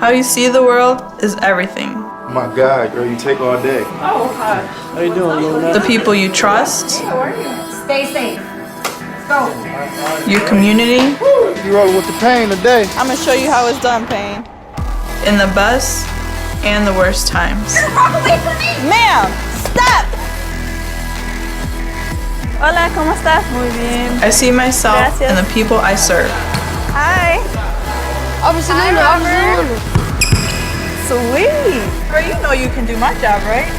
How you see the world is everything. Oh my God, girl, you take all day. Oh, hi. How you doing, Luna? The people you trust, Hey, how are you? Stay safe. Let's go. your community, You rolling with the pain today. I'm gonna show you how it's done, Payne. in the best and the worst times. Walk away from me! Ma'am, stop! Hola, ¿cómo estás? Muy bien. I see myself Gracias. in the people I serve. Hi. Officer Luna, Officer Luna. Sweet. Girl, you know you can do my job, right?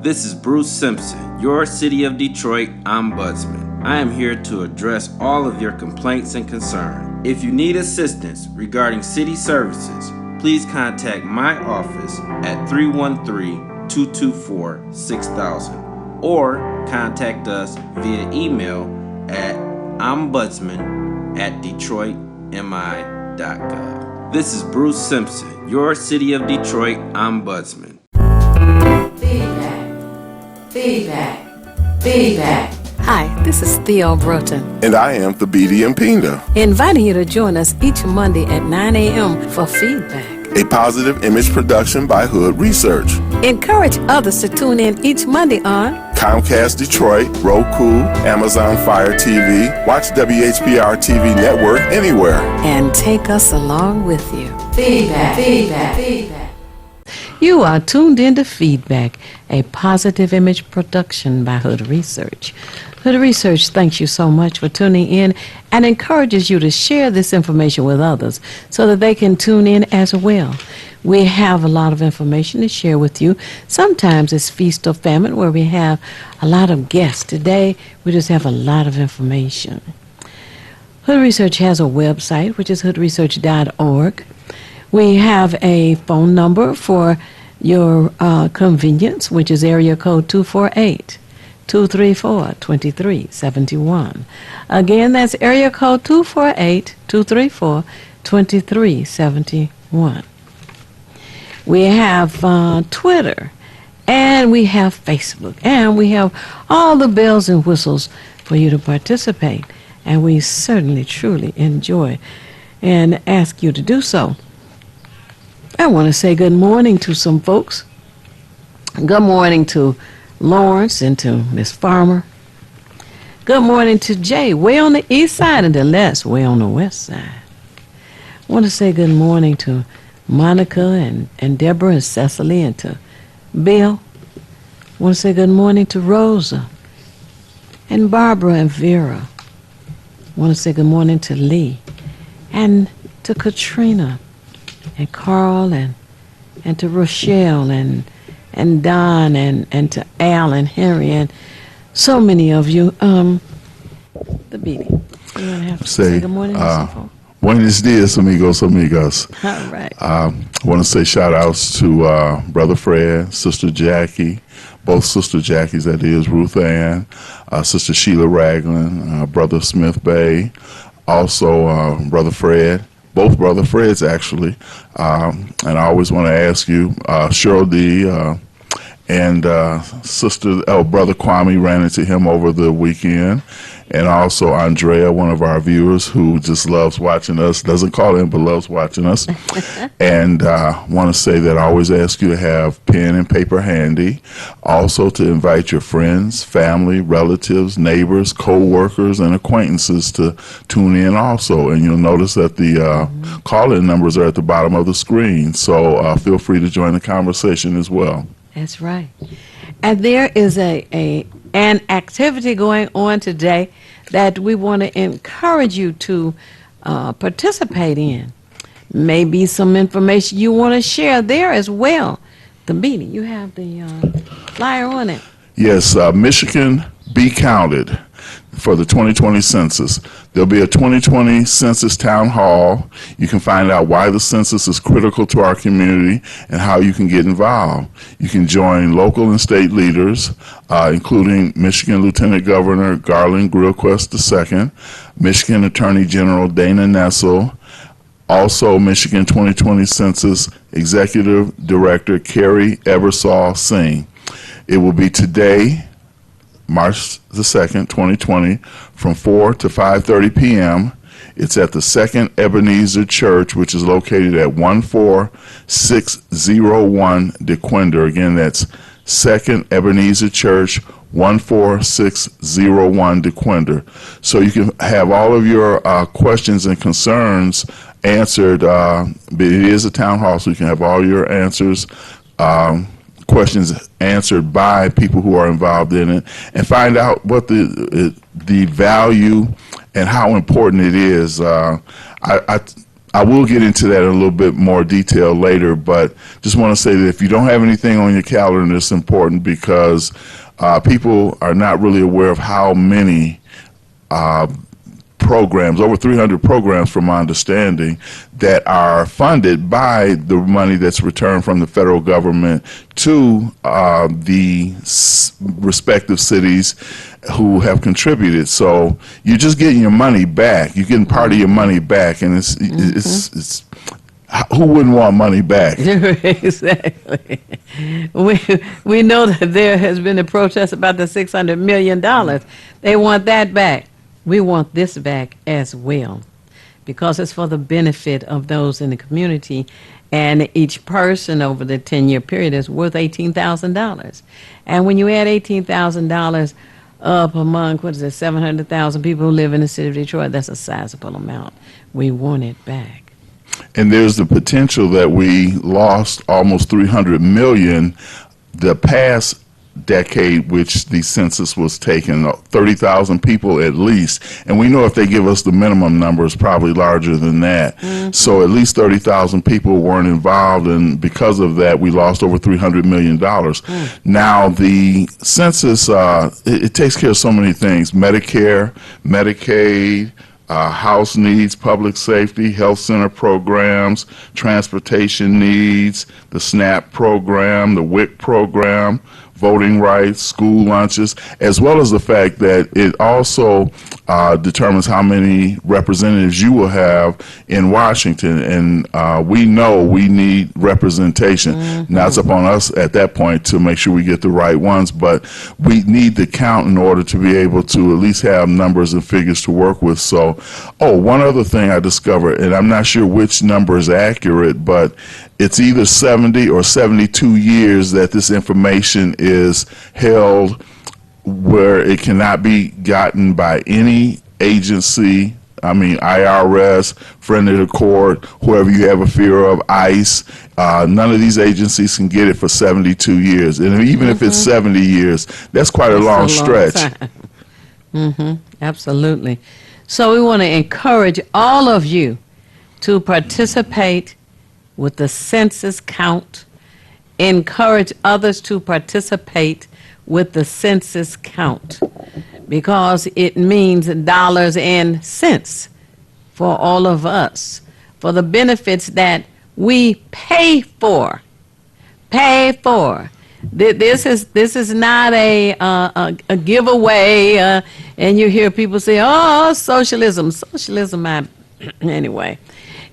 This is Bruce Simpson, your City of Detroit Ombudsman. I am here to address all of your complaints and concerns. If you need assistance regarding city services, please contact my office at 313-224-6000 or contact us via email at ombudsman@detroitmi.gov. This is Bruce Simpson, your City of Detroit Ombudsman. Feedback. Hi, this is Theo Broughton, And I am Thabiti Mpinda, inviting you to join us each Monday at 9 a.m. for feedback. a positive image production by Hood Research. Encourage others to tune in each Monday on Comcast Detroit, Roku, Amazon Fire TV, watch WHPR TV network anywhere. and take us along with you. Feedback. You are tuned into Feedback, a positive image production by Hood Research. Hood Research thanks you so much for tuning in and encourages you to share this information with others so that they can tune in as well. We have a lot of information to share with you. Sometimes it's feast or famine where we have a lot of guests. Today, we just have a lot of information. Hood Research has a website, which is hoodresearch.org. We have a phone number for your convenience, which is area code 248-234-2371. Again, that's area code 248-234-2371. We have Twitter, and we have Facebook, and we have all the bells and whistles for you to participate. And we certainly, truly enjoy and ask you to do so. I want to say good morning to some folks. Good morning to Lawrence and to Miss Farmer. Good morning to Jay, way on the east side, and to Les, way on the west side. I want to say good morning to Monica and Deborah and Cecily and to Bill. I want to say good morning to Rosa and Barbara and Vera. I want to say good morning to Lee and to Katrina and Carl and to Rochelle and Don and to Al and Henry and so many of you. The Beatty. You want to have to say good morning to some folks? Buenos dias, amigos. All right. I want to say shout outs to Brother Fred, Sister Jackie, both Sister Jackies, that is, Ruth Ann, Sister Sheila Ragland, Brother Smith Bay, also Brother Fred. Both Brother Freds, actually. And I always want to ask you, Cheryl D. And Brother Kwame ran into him over the weekend. And also Andrea, one of our viewers who just loves watching us, doesn't call in, but loves watching us. And want to say that I always ask you to have pen and paper handy. Also to invite your friends, family, relatives, neighbors, co-workers, and acquaintances to tune in also. And you'll notice that the call-in numbers are at the bottom of the screen. So feel free to join the conversation as well. That's right. And there is an activity going on today that we want to encourage you to participate in. Maybe some information you want to share there as well. The meeting, you have the flyer on it. Yes, Michigan Be Counted for the 2020 census. There'll be a 2020 census town hall. You can find out why the census is critical to our community and how you can get involved. You can join local and state leaders, including Michigan Lieutenant Governor Garland Grillquist II, Michigan Attorney General Dana Nessel, also Michigan 2020 Census Executive Director Carrie Eversole Singh. It will be today, March the 2nd, 2020, from 4 to 5:30 p.m. It's at the Second Ebenezer Church, which is located at 14601 DeQuinder. Again, that's Second Ebenezer Church, 14601 DeQuinder. So you can have all of your questions and concerns answered. It is a town hall, so you can have all your answers, questions answered by people who are involved in it, and find out what the value and how important it is. I will get into that in a little bit more detail later, but just want to say that if you don't have anything on your calendar, it's important because people are not really aware of how many programs, over 300 programs from my understanding, that are funded by the money that's returned from the federal government to the respective cities who have contributed. So you're just getting your money back. You're getting part of your money back, and it's who wouldn't want money back? Exactly. We know that there has been a protest about the $600 million. They want that back. We want this back as well, because it's for the benefit of those in the community, and each person over the 10-year period is worth $18,000. And when you add $18,000 up among, 700,000 people who live in the city of Detroit, that's a sizable amount. We want it back. And there's the potential that we lost almost $300 million the past decade, which the census was taken, 30,000 people at least. And we know if they give us the minimum number, it's probably larger than that. So at least 30,000 people weren't involved, and because of that, we lost over $300 million. Now, the census, it takes care of so many things: Medicare, Medicaid, house needs, public safety, health center programs, transportation needs, the SNAP program, the WIC program, voting rights, school lunches, as well as the fact that it also determines how many representatives you will have in Washington. And we know we need representation. Now it's upon us at that point to make sure we get the right ones, but we need the count in order to be able to at least have numbers and figures to work with. So, one other thing I discovered, and I'm not sure which number is accurate, but it's either 70 or 72 years that this information is held where it cannot be gotten by any agency. I mean, IRS, friend of the court, whoever you have a fear of, ICE. None of these agencies can get it for 72 years. And even if it's 70 years, that's quite a long stretch. Absolutely. So we want to encourage all of you to participate with the census count. Encourage others to participate with the census count, because it means dollars and cents for all of us, for the benefits that we pay for. This is not a giveaway, and you hear people say, "Oh, socialism." Anyway,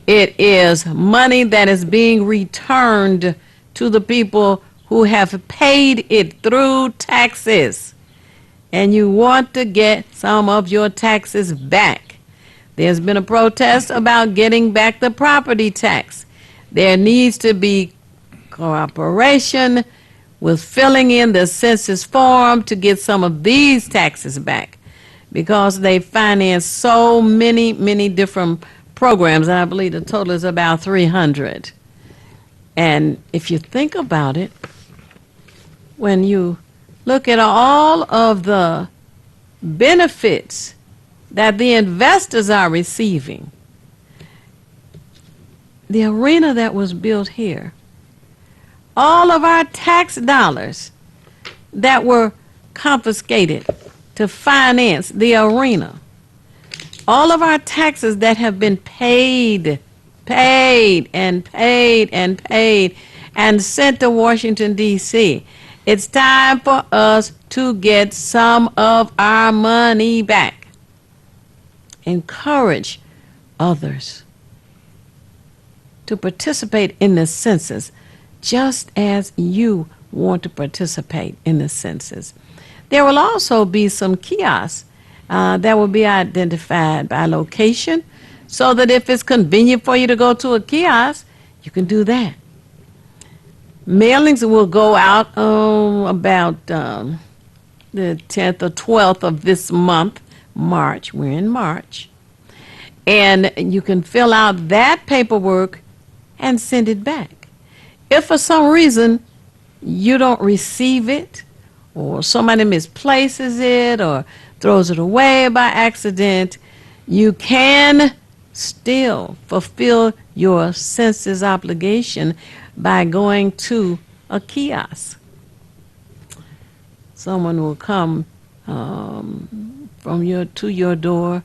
it is money that is being returned to the people who have paid it through taxes, and you want to get some of your taxes back. There's been a protest about getting back the property tax. There needs to be cooperation with filling in the census form to get some of these taxes back, because they finance so many different programs, and I believe the total is about 300. And if you think about it, when you look at all of the benefits that the investors are receiving, the arena that was built here, all of our tax dollars that were confiscated to finance the arena, all of our taxes that have been paid and sent to Washington, D.C. It's time for us to get some of our money back. Encourage others to participate in the census just as you want to participate in the census. There will also be some kiosks that will be identified by location so that if it's convenient for you to go to a kiosk, you can do that. Mailings will go out about the 10th or 12th of this month, March. We're in March. And you can fill out that paperwork and send it back. If for some reason you don't receive it, or somebody misplaces it or throws it away by accident, you can still fulfill your census obligation by going to a kiosk. Someone will come to your door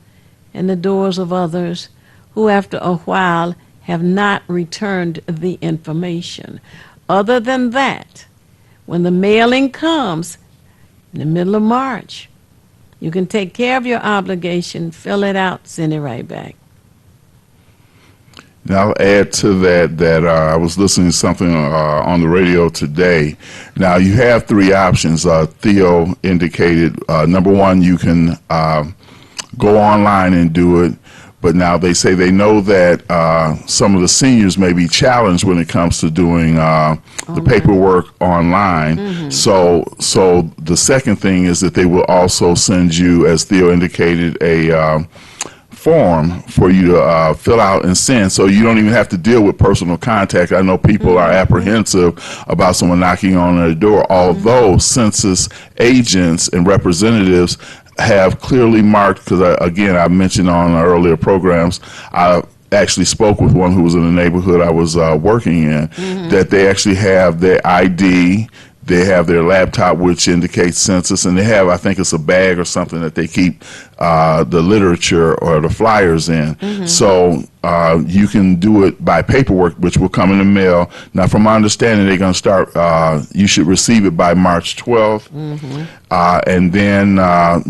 and the doors of others who after a while have not returned the information. Other than that, when the mailing comes in the middle of March, you can take care of your obligation, fill it out, send it right back. Now, I'll add to that I was listening to something on the radio today. Now, you have three options. Theo indicated, number one, you can go online and do it. But now they say they know that some of the seniors may be challenged when it comes to doing the paperwork online. Mm-hmm. So the second thing is that they will also send you, as Theo indicated, a form for you to fill out and send, so you don't even have to deal with personal contact. I know people are apprehensive about someone knocking on their door, although census agents and representatives have clearly marked, because again, I mentioned on earlier programs, I actually spoke with one who was in the neighborhood I was working in, that they actually have their ID, they have their laptop, which indicates census, and they have, I think it's a bag or something that they keep the literature or the flyers in. So you can do it by paperwork, which will come in the mail. Now, from my understanding, they're going to start, you should receive it by March 12th, and then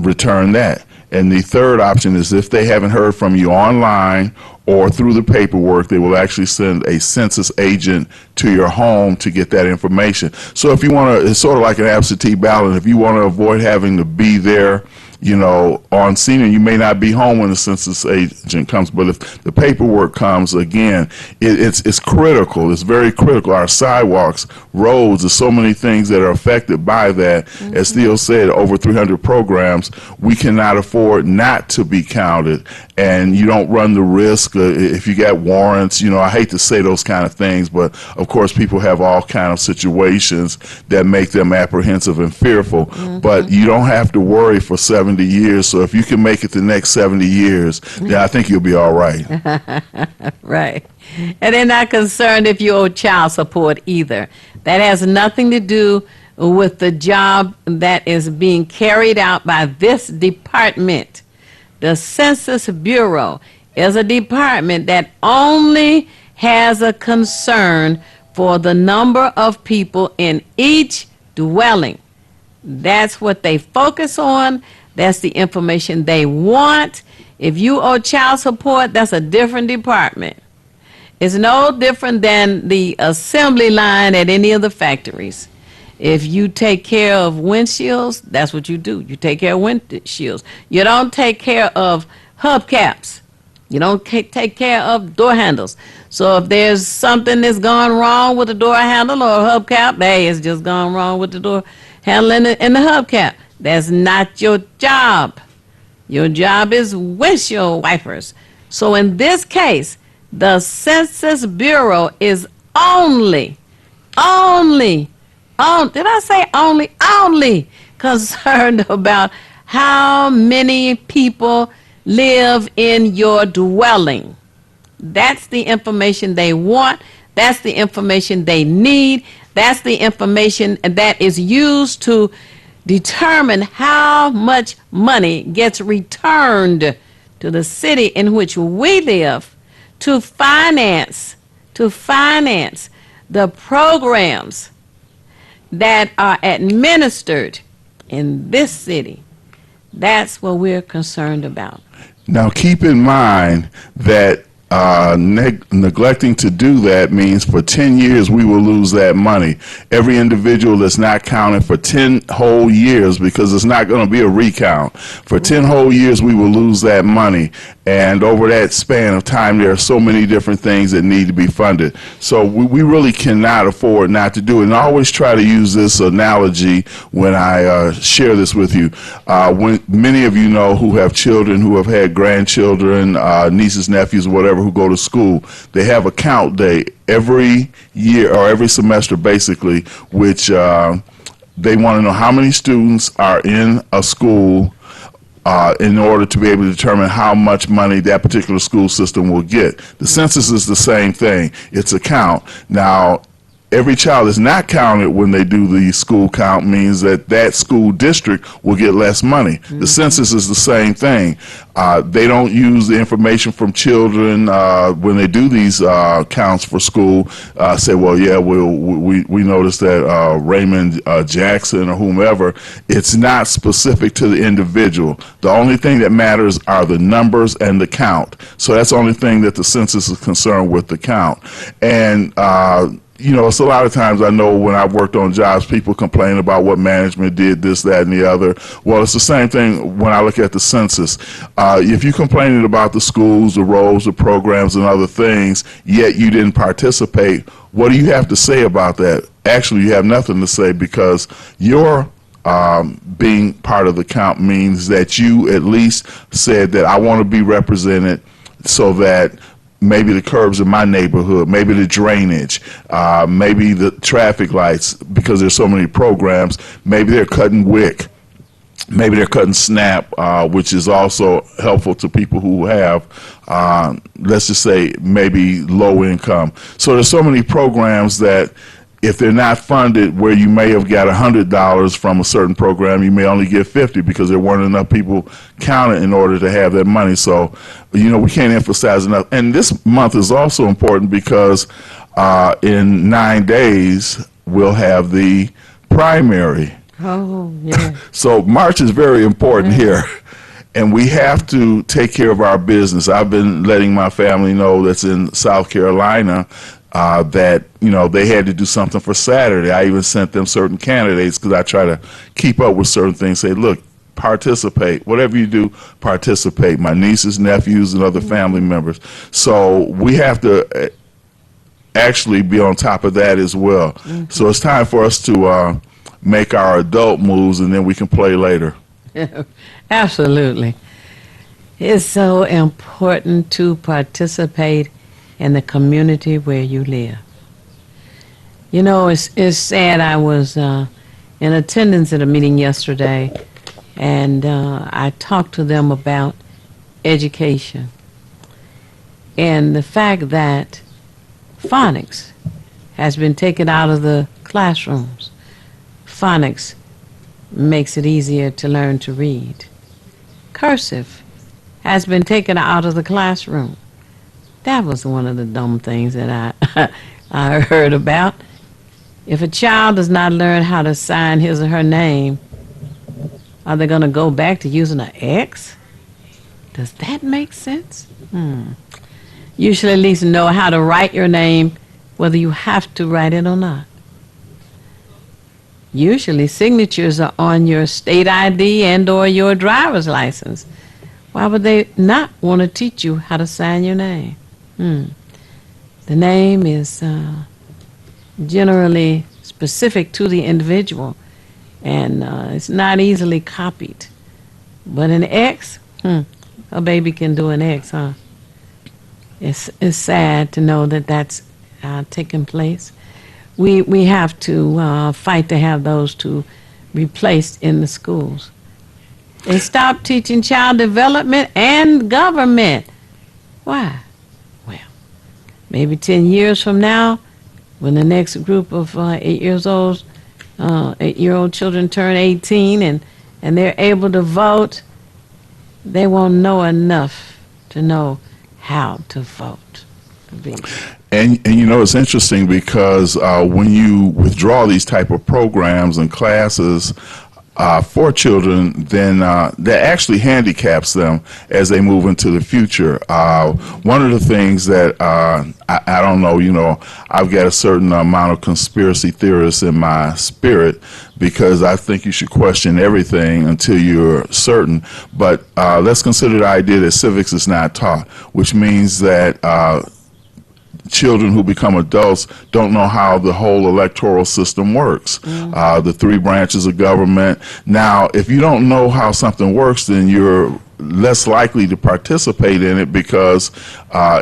return that. And the third option is if they haven't heard from you online or through the paperwork, they will actually send a census agent to your home to get that information. So if you want to, it's sort of like an absentee ballot. If you want to avoid having to be there, you know, on scene, and you may not be home when the census agent comes, but if the paperwork comes, again, it's critical. It's very critical. Our sidewalks, roads, there's so many things that are affected by that. As Theo said, over 300 programs, we cannot afford not to be counted, and you don't run the risk if you got warrants. You know, I hate to say those kind of things, but of course people have all kind of situations that make them apprehensive and fearful, but you don't have to worry for 70 years. So if you can make it the next 70 years, then I think you'll be all right. Right. And they're not concerned if you owe child support either. That has nothing to do with the job that is being carried out by this department. The Census Bureau is a department that only has a concern for the number of people in each dwelling. That's what they focus on. That's the information they want. If you owe child support, that's a different department. It's no different than the assembly line at any of the factories. If you take care of windshields, that's what you do. You take care of windshields. You don't take care of hubcaps. You don't take care of door handles. So if there's something that's gone wrong with the door handle or a hubcap, hey, it's just gone wrong with the door handle and the hubcap. That's not your job. Your job is windshield wipers. So in this case, the Census Bureau is only concerned about how many people live in your dwelling. That's the information they want. That's the information they need. That's the information that is used to determine how much money gets returned to the city in which we live to finance the programs that are administered in this city. That's what we're concerned about. Now, keep in mind that Neglecting to do that means for 10 years we will lose that money. Every individual that's not counted for 10 whole years, because it's not going to be a recount, for 10 whole years we will lose that money. And over that span of time, there are so many different things that need to be funded. So we really cannot afford not to do it. And I always try to use this analogy when I share this with you. When many of you know who have children, who have had grandchildren, nieces, nephews, whatever, who go to school, they have a count day every year or every semester, basically, which they want to know how many students are in a school in order to be able to determine how much money that particular school system will get. The census is the same thing. It's a count. Now, every child is not counted when they do the school count means that that school district will get less money. The census is the same thing. They don't use the information from children when they do these counts for school. Say, well, yeah, we noticed that Raymond Jackson or whomever. It's not specific to the individual. The only thing that matters are the numbers and the count. So that's the only thing that the census is concerned with, the count. And you know, it's a lot of times I know when I've worked on jobs, people complain about what management did, this, that, and the other. Well, it's the same thing when I look at the census. If you're complaining about the schools, the roles, the programs, and other things, yet you didn't participate, what do you have to say about that? Actually, you have nothing to say, because your being part of the count means that you at least said that I want to be represented, so that maybe the curbs in my neighborhood, maybe the drainage, maybe the traffic lights, because there's so many programs, maybe they're cutting WIC, maybe they're cutting SNAP, which is also helpful to people who have, let's just say, maybe low income. So there's so many programs that if they're not funded, where you may have got $100 from a certain program, you may only get 50 because there weren't enough people counted in order to have that money. So, you know, we can't emphasize enough. And this month is also important because in 9 days, we'll have the primary. Oh, yeah. So March is very important here. And we have to take care of our business. I've been letting my family know that's in South Carolina that, you know, they had to do something for Saturday. I even sent them certain candidates because I try to keep up with certain things. Say, look, participate. Whatever you do, participate. My nieces, nephews, and other family members. So we have to actually be on top of that as well. So it's time for us to make our adult moves, and then we can play later. Absolutely. It's so important to participate in the community where you live. You know, it's sad. I was in attendance at a meeting yesterday, and I talked to them about education and the fact that phonics has been taken out of the classrooms. Phonics makes it easier to learn to read. Cursive has been taken out of the classroom. That was one of the dumb things that I heard about. If a child does not learn how to sign his or her name, are they going to go back to using an X? Does that make sense? You should at least know how to write your name, whether you have to write it or not. Usually signatures are on your state ID and or your driver's license. Why would they not want to teach you how to sign your name? The name is generally specific to the individual, and it's not easily copied. But an X, a baby can do an X, huh? It's sad to know that that's taking place. We have to fight to have those two replaced in the schools. They stopped teaching child development and government. Why? Well, maybe 10 years from now, when the next group of 8-year-old children turn 18 and they're able to vote, they won't know enough to know how to vote. And you know, it's interesting because when you withdraw these type of programs and classes, for children, then that actually handicaps them as they move into the future. One of the things that I don't know, I've got a certain amount of conspiracy theorists in my spirit, because I think you should question everything until you're certain. But let's consider the idea that civics is not taught, which means that children who become adults don't know how the whole electoral system works, the three branches of government. Now, if you don't know how something works, then you're less likely to participate in it, because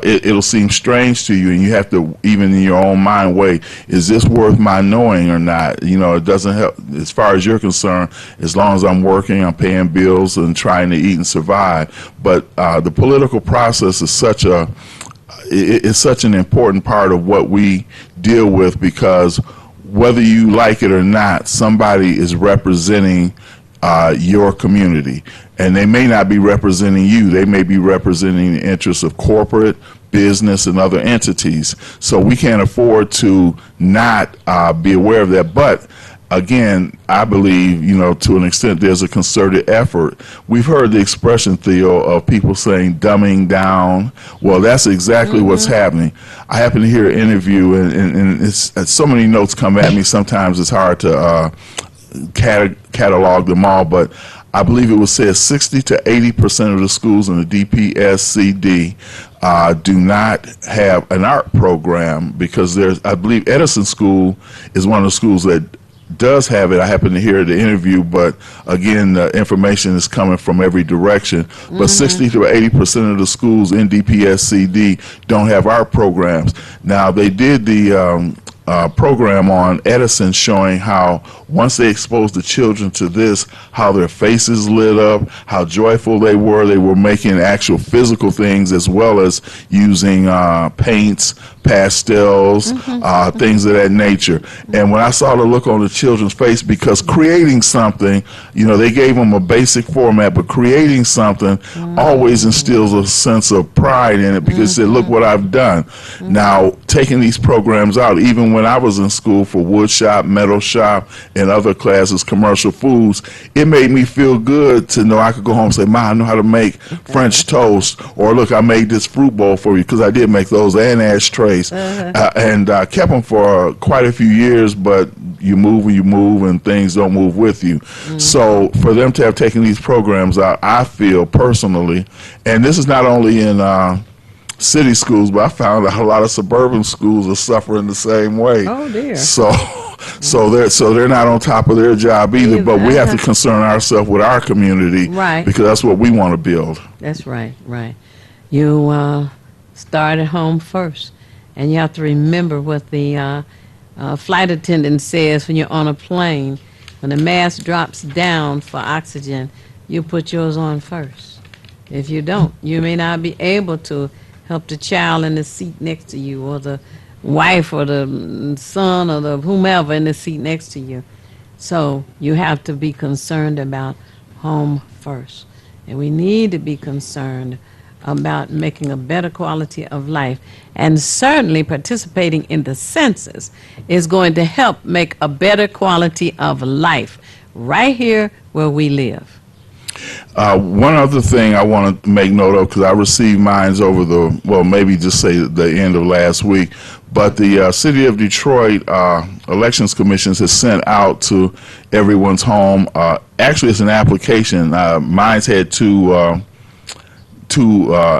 it'll seem strange to you, and you have to, even in your own mind, weigh, is this worth my knowing or not? It doesn't help as far as you're concerned. As long as I'm working, I'm paying bills and trying to eat and survive. But the political process is such an important part of what we deal with, because whether you like it or not, somebody is representing your community. And they may not be representing you. They may be representing the interests of corporate, business, and other entities. So we can't afford to not be aware of that. But again, I believe, to an extent, there's a concerted effort. We've heard the expression, Theo, of people saying dumbing down. Well, that's exactly what's happening. I happen to hear an interview, and it's so many notes come at me. Sometimes it's hard to catalog them all, but I believe it was said 60 to 80% of the schools in the DPSCD do not have an art program, because I believe Edison School is one of the schools that does have it. I happen to hear the interview, but again, the information is coming from every direction. But 60 to 80% of the schools in DPSCD don't have art programs. Now, they did the program on Edison showing how once they exposed the children to this, how their faces lit up, how joyful they were making actual physical things as well as using paints, pastels, things of that nature. And when I saw the look on the children's face, because creating something, they gave them a basic format, but creating something always instills a sense of pride in it, because they said, look what I've done. Now, taking these programs out, even when I was in school for wood shop, metal shop, and other classes, commercial foods, it made me feel good to know I could go home and say, Ma, I know how to make French toast, or look, I made this fruit bowl for you, because I did make those, and ashtrays, and kept them for quite a few years, but you move and things don't move with you. So for them to have taken these programs out, I feel personally, and this is not only in city schools, but I found that a lot of suburban schools are suffering the same way. Oh dear. So they're not on top of their job either. But we have to concern ourselves with our community, right? Because that's what we want to build. That's right. You start at home first, and you have to remember what the flight attendant says when you're on a plane. When the mask drops down for oxygen, you put yours on first. If you don't, you may not be able to help the child in the seat next to you, or the wife, or the son, or the whomever in the seat next to you. So you have to be concerned about home first. And we need to be concerned about making a better quality of life. And certainly participating in the census is going to help make a better quality of life right here where we live. One other thing I want to make note of, because I received mines over maybe just say the end of last week, but the City of Detroit Elections Commissions has sent out to everyone's home. Actually, it's an application. Mine's had two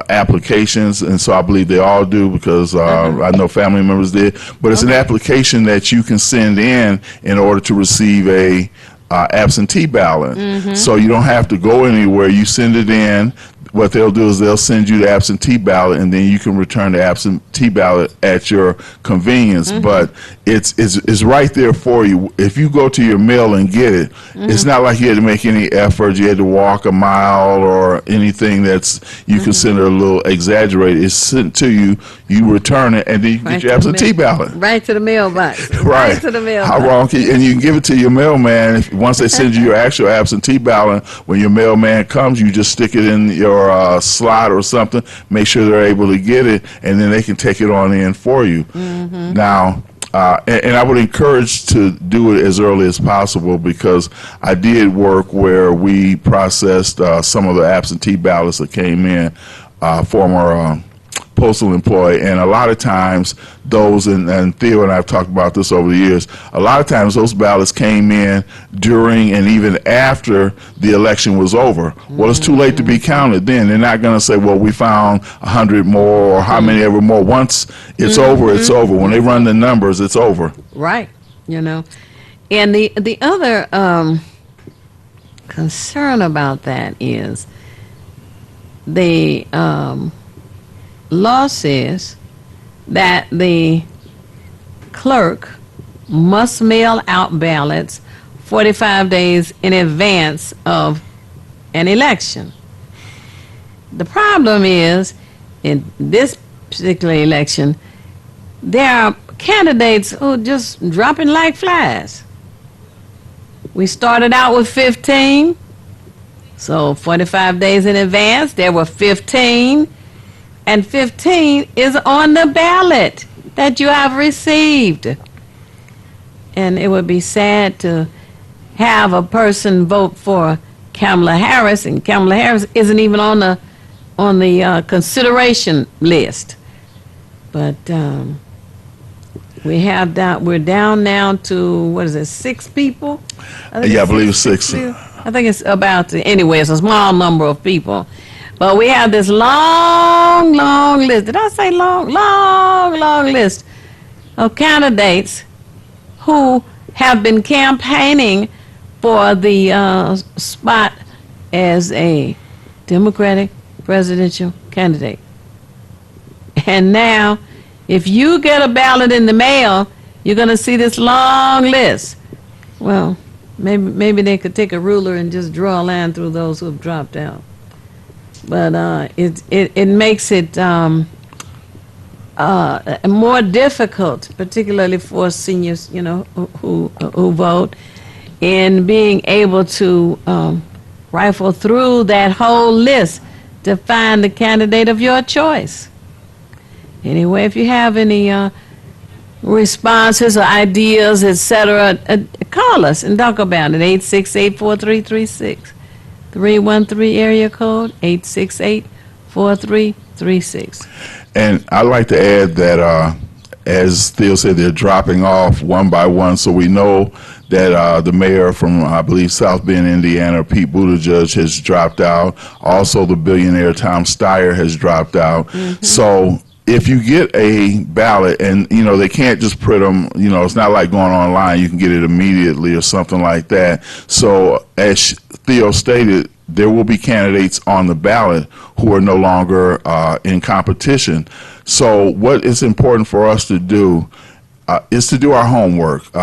applications, and so I believe they all do, because I know family members did. But it's an application that you can send in order to receive a absentee ballot. So you don't have to go anywhere. You send it in. What they'll do is they'll send you the absentee ballot, and then you can return the absentee ballot at your convenience. But it's right there for you. If you go to your mail and get it, it's not like you had to make any effort. You had to walk a mile or anything that's you consider a little exaggerated. It's sent to you. You return it, and then you get your absentee ballot. Right to the mailbox. Right to the mailbox. How wrong can you, and you can give it to your mailman. Once they send you your actual absentee ballot, when your mailman comes, you just stick it in your slot or something, make sure they're able to get it, and then they can take it on in for you. Now, And I would encourage to do it as early as possible, because I did work where we processed some of the absentee ballots that came in, former postal employee, and a lot of times those, and Theo and I have talked about this over the years, a lot of times those ballots came in during and even after the election was over. Well, it's too late to be counted then. They're not going to say, well, we found 100 more or how many ever more. Once it's over, it's over. When they run the numbers, it's over. Right, you know. And the other concern about that is the law says that the clerk must mail out ballots 45 days in advance of an election. The problem is, in this particular election, there are candidates who are just dropping like flies. We started out with 15, so 45 days in advance, there were 15. And 15 is on the ballot that you have received. And it would be sad to have a person vote for Kamala Harris, and Kamala Harris isn't even on the consideration list. But we're down now to, what is it, 6 people? Yeah, I believe it's 6. I think it's about, anyway, it's a small number of people. But we have this long, long list. Did I say long? Long, long list of candidates who have been campaigning for the spot as a Democratic presidential candidate. And now, if you get a ballot in the mail, you're going to see this long list. Well, maybe they could take a ruler and just draw a line through those who have dropped out. But it makes it more difficult, particularly for seniors, you know, who vote, in being able to rifle through that whole list to find the candidate of your choice. Anyway, if you have any responses or ideas, etc., call us and talk about it. 868-4336. 313 area code 868-4336. And I'd like to add that, as Theo said, they're dropping off one by one. So we know that the mayor from, I believe, South Bend, Indiana, Pete Buttigieg, has dropped out. Also, the billionaire Tom Steyer has dropped out. So if you get a ballot, and you know they can't just print them, you know, it's not like going online, you can get it immediately or something like that. So as Theo stated, there will be candidates on the ballot who are no longer in competition. So what is important for us to do is to do our homework.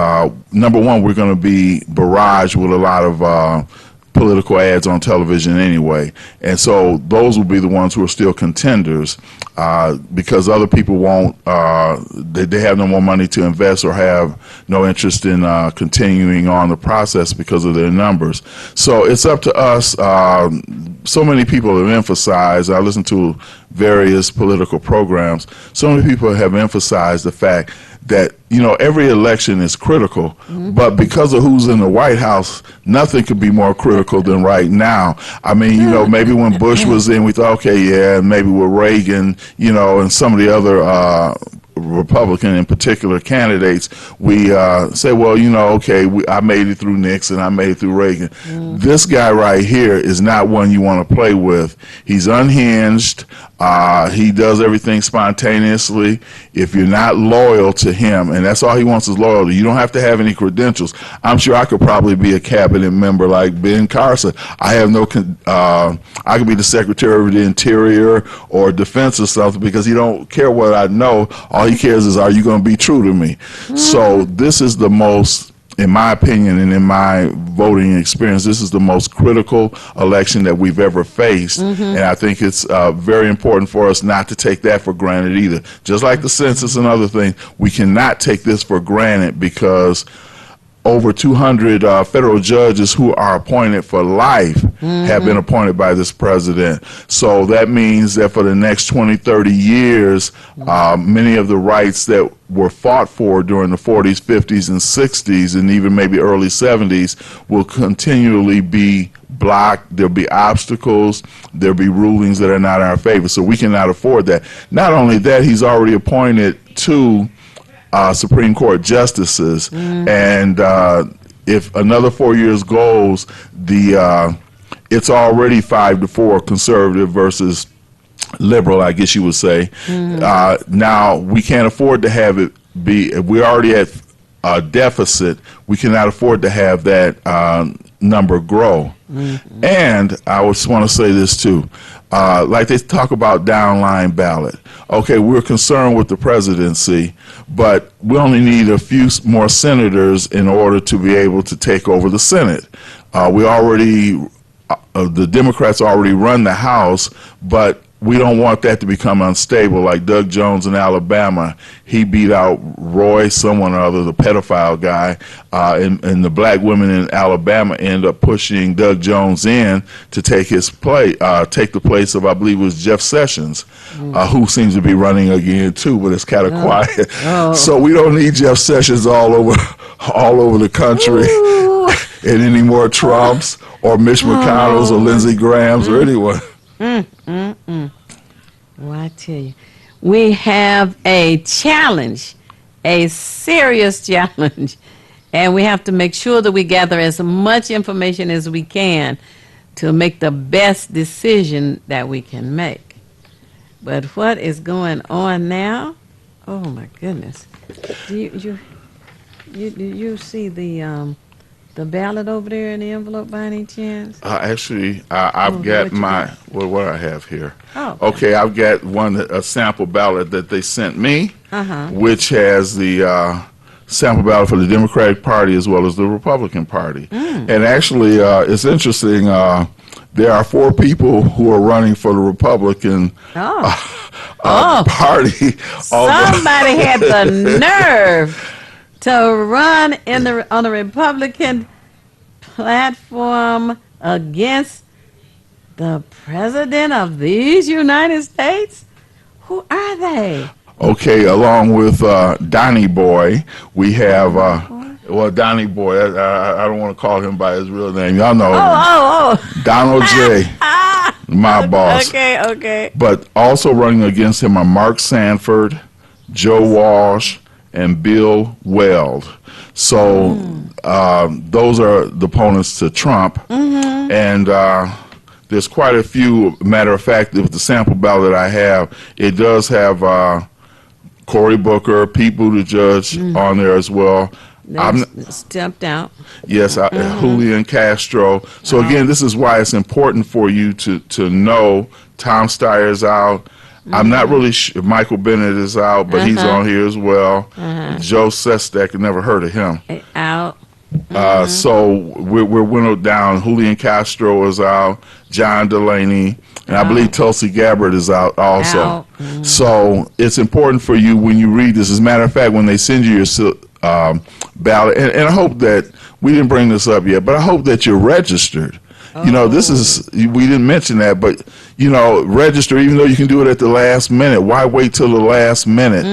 Number one, we're going to be barraged with a lot of political ads on television anyway, and so those will be the ones who are still contenders, because other people won't, they have no more money to invest or have no interest in continuing on the process because of their numbers. So it's up to us. So many people have emphasized, I listen to various political programs, so many people have emphasized the fact that, you know, every election is critical, but because of who's in the White House, nothing could be more critical than right now. I mean, you know, maybe when Bush was in, we thought, okay, yeah, maybe with Reagan, you know, and some of the other Republican in particular candidates, we say, well, you know, okay, I made it through Nixon, I made it through Reagan. This guy right here is not one you want to play with. He's unhinged. He does everything spontaneously. If you're not loyal to him, and that's all he wants is loyalty, you don't have to have any credentials. I'm sure I could probably be a cabinet member like Ben Carson. I have no, I could be the Secretary of the Interior or Defense or something, because he don't care what I know. All he cares is, are you going to be true to me? So this is the most, in my opinion and in my voting experience, this is the most critical election that we've ever faced. And I think it's very important for us not to take that for granted either. Just like the census and other things, we cannot take this for granted, because over 200 federal judges who are appointed for life have been appointed by this president. So that means that for the next 20, 30 years, many of the rights that were fought for during the 40s, 50s, and 60s, and even maybe early 70s will continually be blocked. There'll be obstacles. There'll be rulings that are not in our favor. So we cannot afford that. Not only that, he's already appointed 2 Supreme Court justices, and if another 4 years goes, it's already 5-4 conservative versus liberal, I guess you would say. Now we can't afford to have it be. If we're already at a deficit, we cannot afford to have that number grow. And I just want to say this too. Like they talk about downline ballot. Okay, we're concerned with the presidency, but we only need a few more senators in order to be able to take over the Senate. The Democrats already run the House, but we don't want that to become unstable. Like Doug Jones in Alabama, he beat out Roy, someone or other, the pedophile guy, and the black women in Alabama end up pushing Doug Jones in to take his take the place of, I believe it was Jeff Sessions, who seems to be running again too, but it's kind of quiet. So we don't need Jeff Sessions all over the country, and any more Trumps or Mitch McConnells or Lindsey Grahams or anyone. Well, I tell you, we have a challenge, a serious challenge, and we have to make sure that we gather as much information as we can to make the best decision that we can make. But what is going on now? Oh my goodness! Do you see the ballot over there in the envelope by any chance? Actually, I've got what I have here. Oh. Okay, I've got a sample ballot that they sent me, which has the sample ballot for the Democratic Party as well as the Republican Party. And actually, it's interesting. There are 4 people who are running for the Republican Party. Somebody had the nerve to run on the Republican platform against the President of these United States? Who are they? Okay, along with Donnie Boy, we have, Donnie Boy, I don't want to call him by his real name. Y'all know him. Donald J., my boss. Okay. But also running against him are Mark Sanford, Joe Walsh, and Bill Weld. So those are the opponents to Trump. And there's quite a few. Matter of fact, with the sample ballot I have, it does have Cory Booker, Pete Buttigieg on there as well. Stepped out. Yes, Julian Castro. So again, this is why it's important for you to know Tom Steyer's out. I'm not really sure if Michael Bennett is out, but he's on here as well. Joe Sestak, never heard of him. Out. So we're winnowed down. Julian Castro is out. John Delaney. And I believe Tulsi Gabbard is out also. So it's important for you when you read this. As a matter of fact, when they send you your ballot, and I hope that, we didn't bring this up yet, but I hope that you're registered. You know, this is, we didn't mention that, but, you know, register, even though you can do it at the last minute. Why wait till the last minute?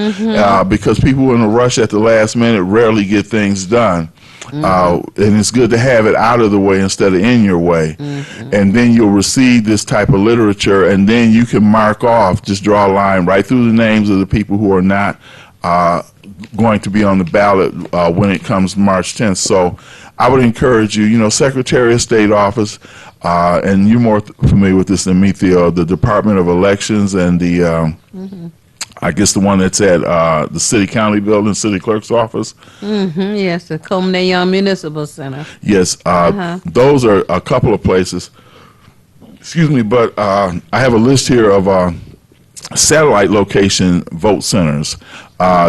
Because people in a rush at the last minute rarely get things done. And it's good to have it out of the way instead of in your way. And then you'll receive this type of literature, and then you can mark off, just draw a line right through the names of the people who are not going to be on the ballot when it comes March 10th. So I would encourage you, you know, Secretary of State office, and you're more familiar with this than me, Theo, the Department of Elections and the, I guess the one that's at the City County Building, City Clerk's office. Yes, the Coleman Young Municipal Center. Yes, those are a couple of places. Excuse me, but I have a list here of satellite location vote centers.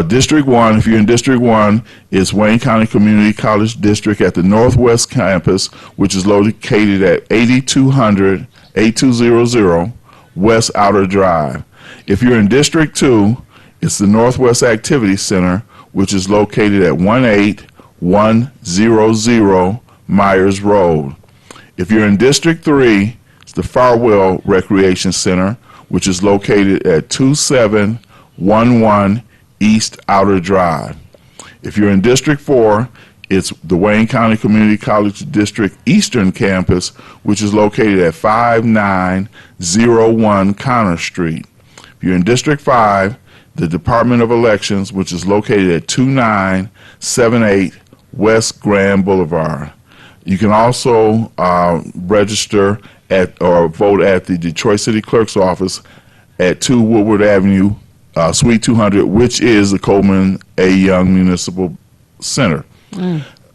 District 1, if you're in District 1, is Wayne County Community College District at the Northwest Campus, which is located at 8200 West Outer Drive. If you're in District 2, it's the Northwest Activity Center, which is located at 100 Myers Road. If you're in District 3, it's the Farwell Recreation Center, which is located at 2711 East Outer Drive. If you're in District 4, it's the Wayne County Community College District Eastern Campus, which is located at 5901 Connor Street. If you're in District 5, the Department of Elections, which is located at 2978 West Grand Boulevard. You can also register at or vote at the Detroit City Clerk's office at 2 Woodward Avenue, Suite 200, which is the Coleman A. Young Municipal Center.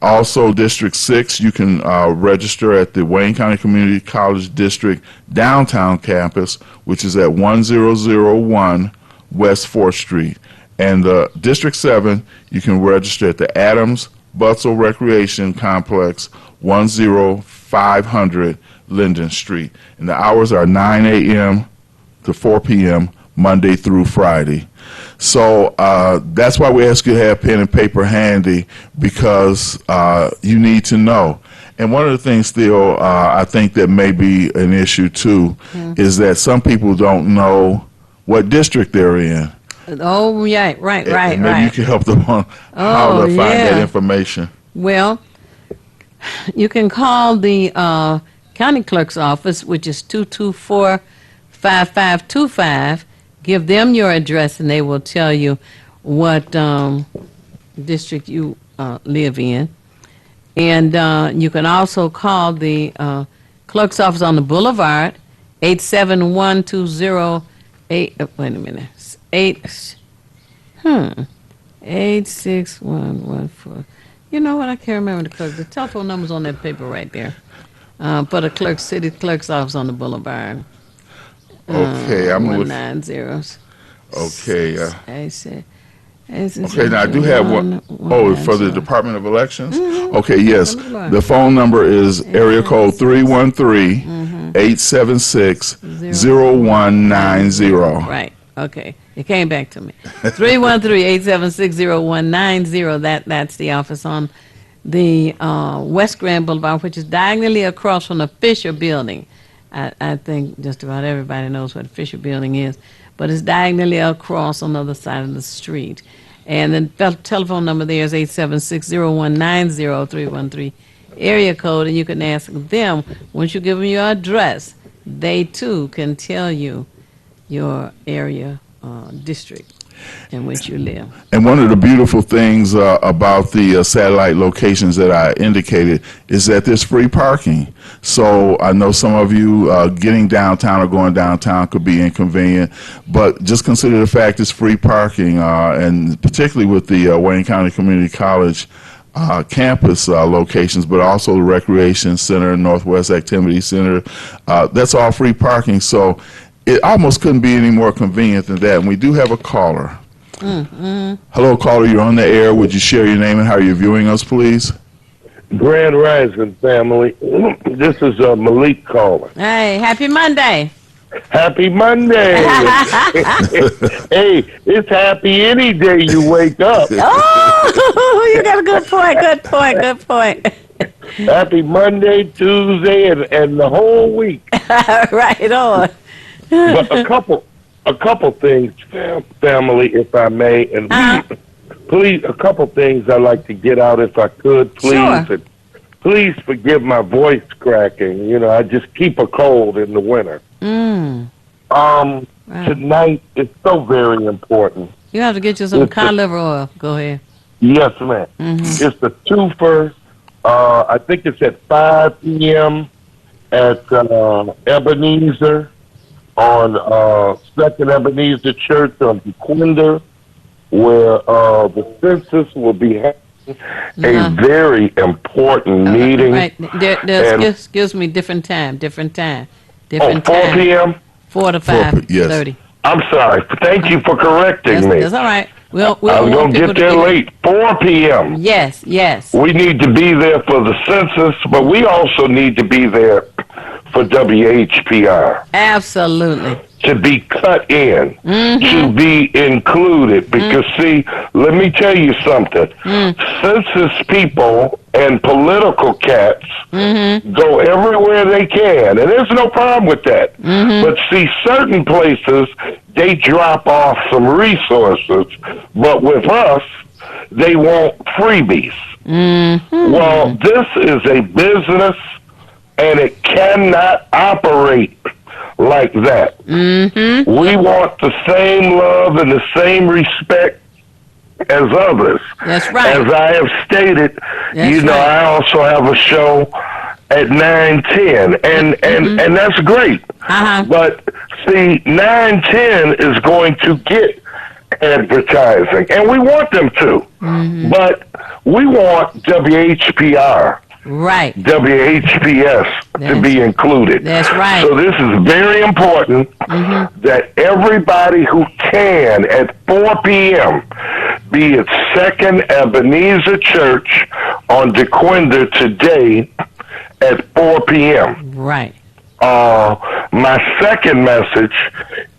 Also, District 6, you can register at the Wayne County Community College District Downtown Campus, which is at 1001 West 4th Street. And District 7, you can register at the Adams Butzel Recreation Complex, 10500 Linden Street. And the hours are 9 a.m. to 4 p.m. Monday through Friday. So that's why we ask you to have pen and paper handy, because you need to know. And one of the things still I think that may be an issue too is that some people don't know what district they're in. Oh, yeah, right. And maybe you can help them on how to find that information. Well, you can call the county clerk's office, which is 224-5525. Give them your address, and they will tell you what district you live in. And you can also call the clerk's office on the Boulevard, 871-208. Wait a minute. 86114. You know what? I can't remember the clerk. The telephone number's on that paper right there. For the city clerk's office on the Boulevard. Okay, I'm with. 190. Okay. Okay, now I do have one. Oh, for the Department of Elections? Okay, yes. The phone number is area code 313-876-0190. Right. Okay. It came back to me. 313-876-0190. That's the office on the West Grand Boulevard, which is diagonally across from the Fisher Building. I think just about everybody knows what the Fisher Building is, but it's diagonally across on the other side of the street. And the telephone number there is 876-0190-313 area code, and you can ask them. Once you give them your address, they too can tell you your area district in which you live. And one of the beautiful things about the satellite locations that I indicated is that there's free parking. So I know some of you getting downtown or going downtown could be inconvenient, but just consider the fact it's free parking, and particularly with the Wayne County Community College campus locations, but also the Recreation Center, Northwest Activity Center. That's all free parking. So it almost couldn't be any more convenient than that. And we do have a caller. Hello, caller. You're on the air. Would you share your name and how you're viewing us, please? Grand Rising family. This is Malik calling. Hey, happy Monday. Happy Monday. Hey, it's happy any day you wake up. Oh, you got a good point. Happy Monday, Tuesday, and the whole week. Right on. But a couple things, family, if I may, and please, a couple things I'd like to get out if I could, please. Sure. And please forgive my voice cracking. You know, I just keep a cold in the winter. Right. Tonight is so very important. You have to get you some cod liver oil. Go ahead. Yes, ma'am. It's the twofer. I think it's at 5 p.m. at Ebenezer, on Second Ebenezer Church on DeQuinder, where the census will be having a very important meeting. Right. Excuse me, different time. 4 p.m.? 4 to 5:30. Yes. I'm sorry. Thank you for correcting me. That's all right. I was going to get there late. 4 p.m. Yes. We need to be there for the census, but we also need to be there for WHPR. Absolutely. to be cut in, to be included. Because, see, let me tell you something. Census people and political cats go everywhere they can, and there's no problem with that. But, see, certain places, they drop off some resources, but with us, they want freebies. Well, this is a business, and it cannot operate like that. We want the same love and the same respect as others. That's right. As I have stated, That's right. I also have a show at 9:10, and that's great. But see, 9:10 is going to get advertising, and we want them to. But we want WHPR. Right. WHPS to be included. That's right. So this is very important that everybody who can at 4 p.m., be it Second Ebenezer Church on DeQuinder today at 4 p.m. Right. My second message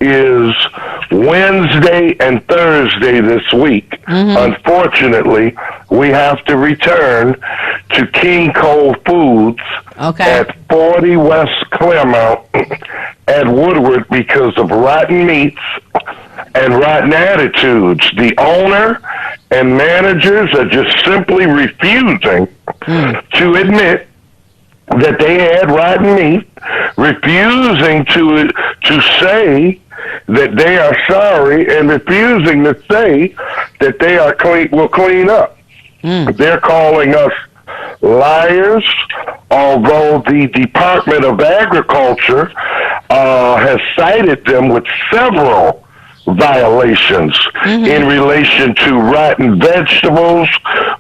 is Wednesday and Thursday this week. Unfortunately, we have to return to King Cole Foods at 40 West Claremont at Woodward because of rotten meats and rotten attitudes. The owner and managers are just simply refusing to admit that they had rotten meat, refusing to say that they are sorry, and refusing to say that they are will clean up. They're calling us liars, although the Department of Agriculture has cited them with several violations in relation to rotten vegetables,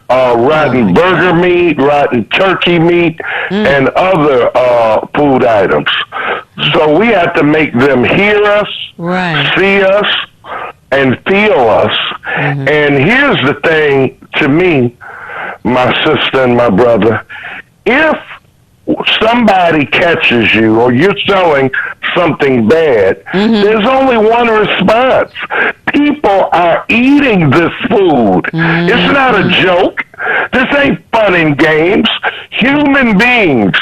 rotten burger meat, rotten turkey meat, and other food items. So we have to make them hear us, see us, and feel us. And here's the thing to me, my sister and my brother, if somebody catches you or you're selling something bad, there's only one response. People are eating this food. It's not a joke. This ain't fun and games. Human beings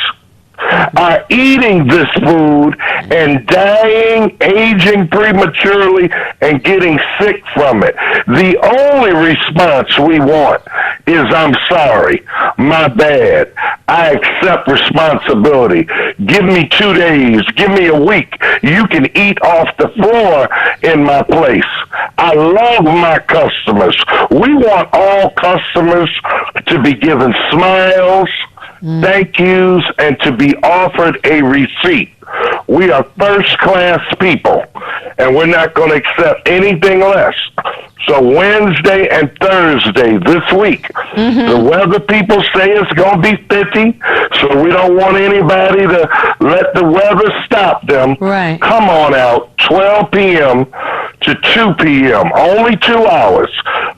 are eating this food and dying, aging prematurely, and getting sick from it. The only response we want is, I'm sorry, my bad, I accept responsibility. Give me 2 days, give me a week. You can eat off the floor in my place. I love my customers. We want all customers to be given smiles, thank yous, and to be offered a receipt. We are first-class people, and we're not going to accept anything less. So Wednesday and Thursday this week, the weather people say it's going to be 50, so we don't want anybody to let the weather stop them. Right. Come on out, 12 p.m. to 2 p.m., only 2 hours.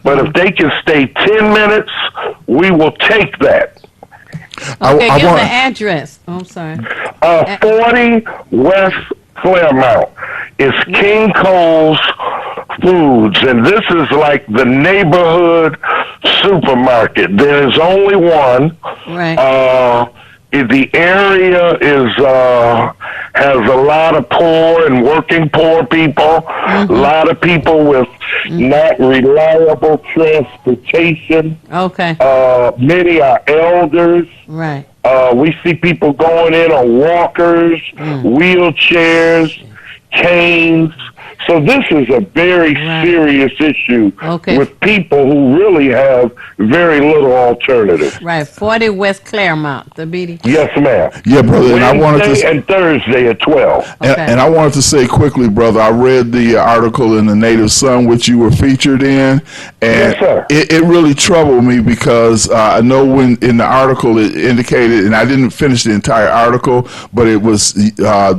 But if they can stay 10 minutes, we will take that. Okay, give the address. Oh, I'm sorry. 40 West Claremont is King Cole's Foods, and this is like the neighborhood supermarket. There's only one. Right. The area has a lot of poor and working poor people, a lot of people with not reliable transportation. Okay. Many are elders. Right. We see people going in on walkers, wheelchairs, canes. So this is a very serious issue with people who really have very little alternative. Right, 40 West Claremont, the BD. Yes, ma'am. Yeah, brother. And I wanted Wednesday to and Thursday at 12. and I wanted to say quickly, brother, I read the article in the Native Sun which you were featured in, and it really troubled me because I know when in the article it indicated, and I didn't finish the entire article, but it was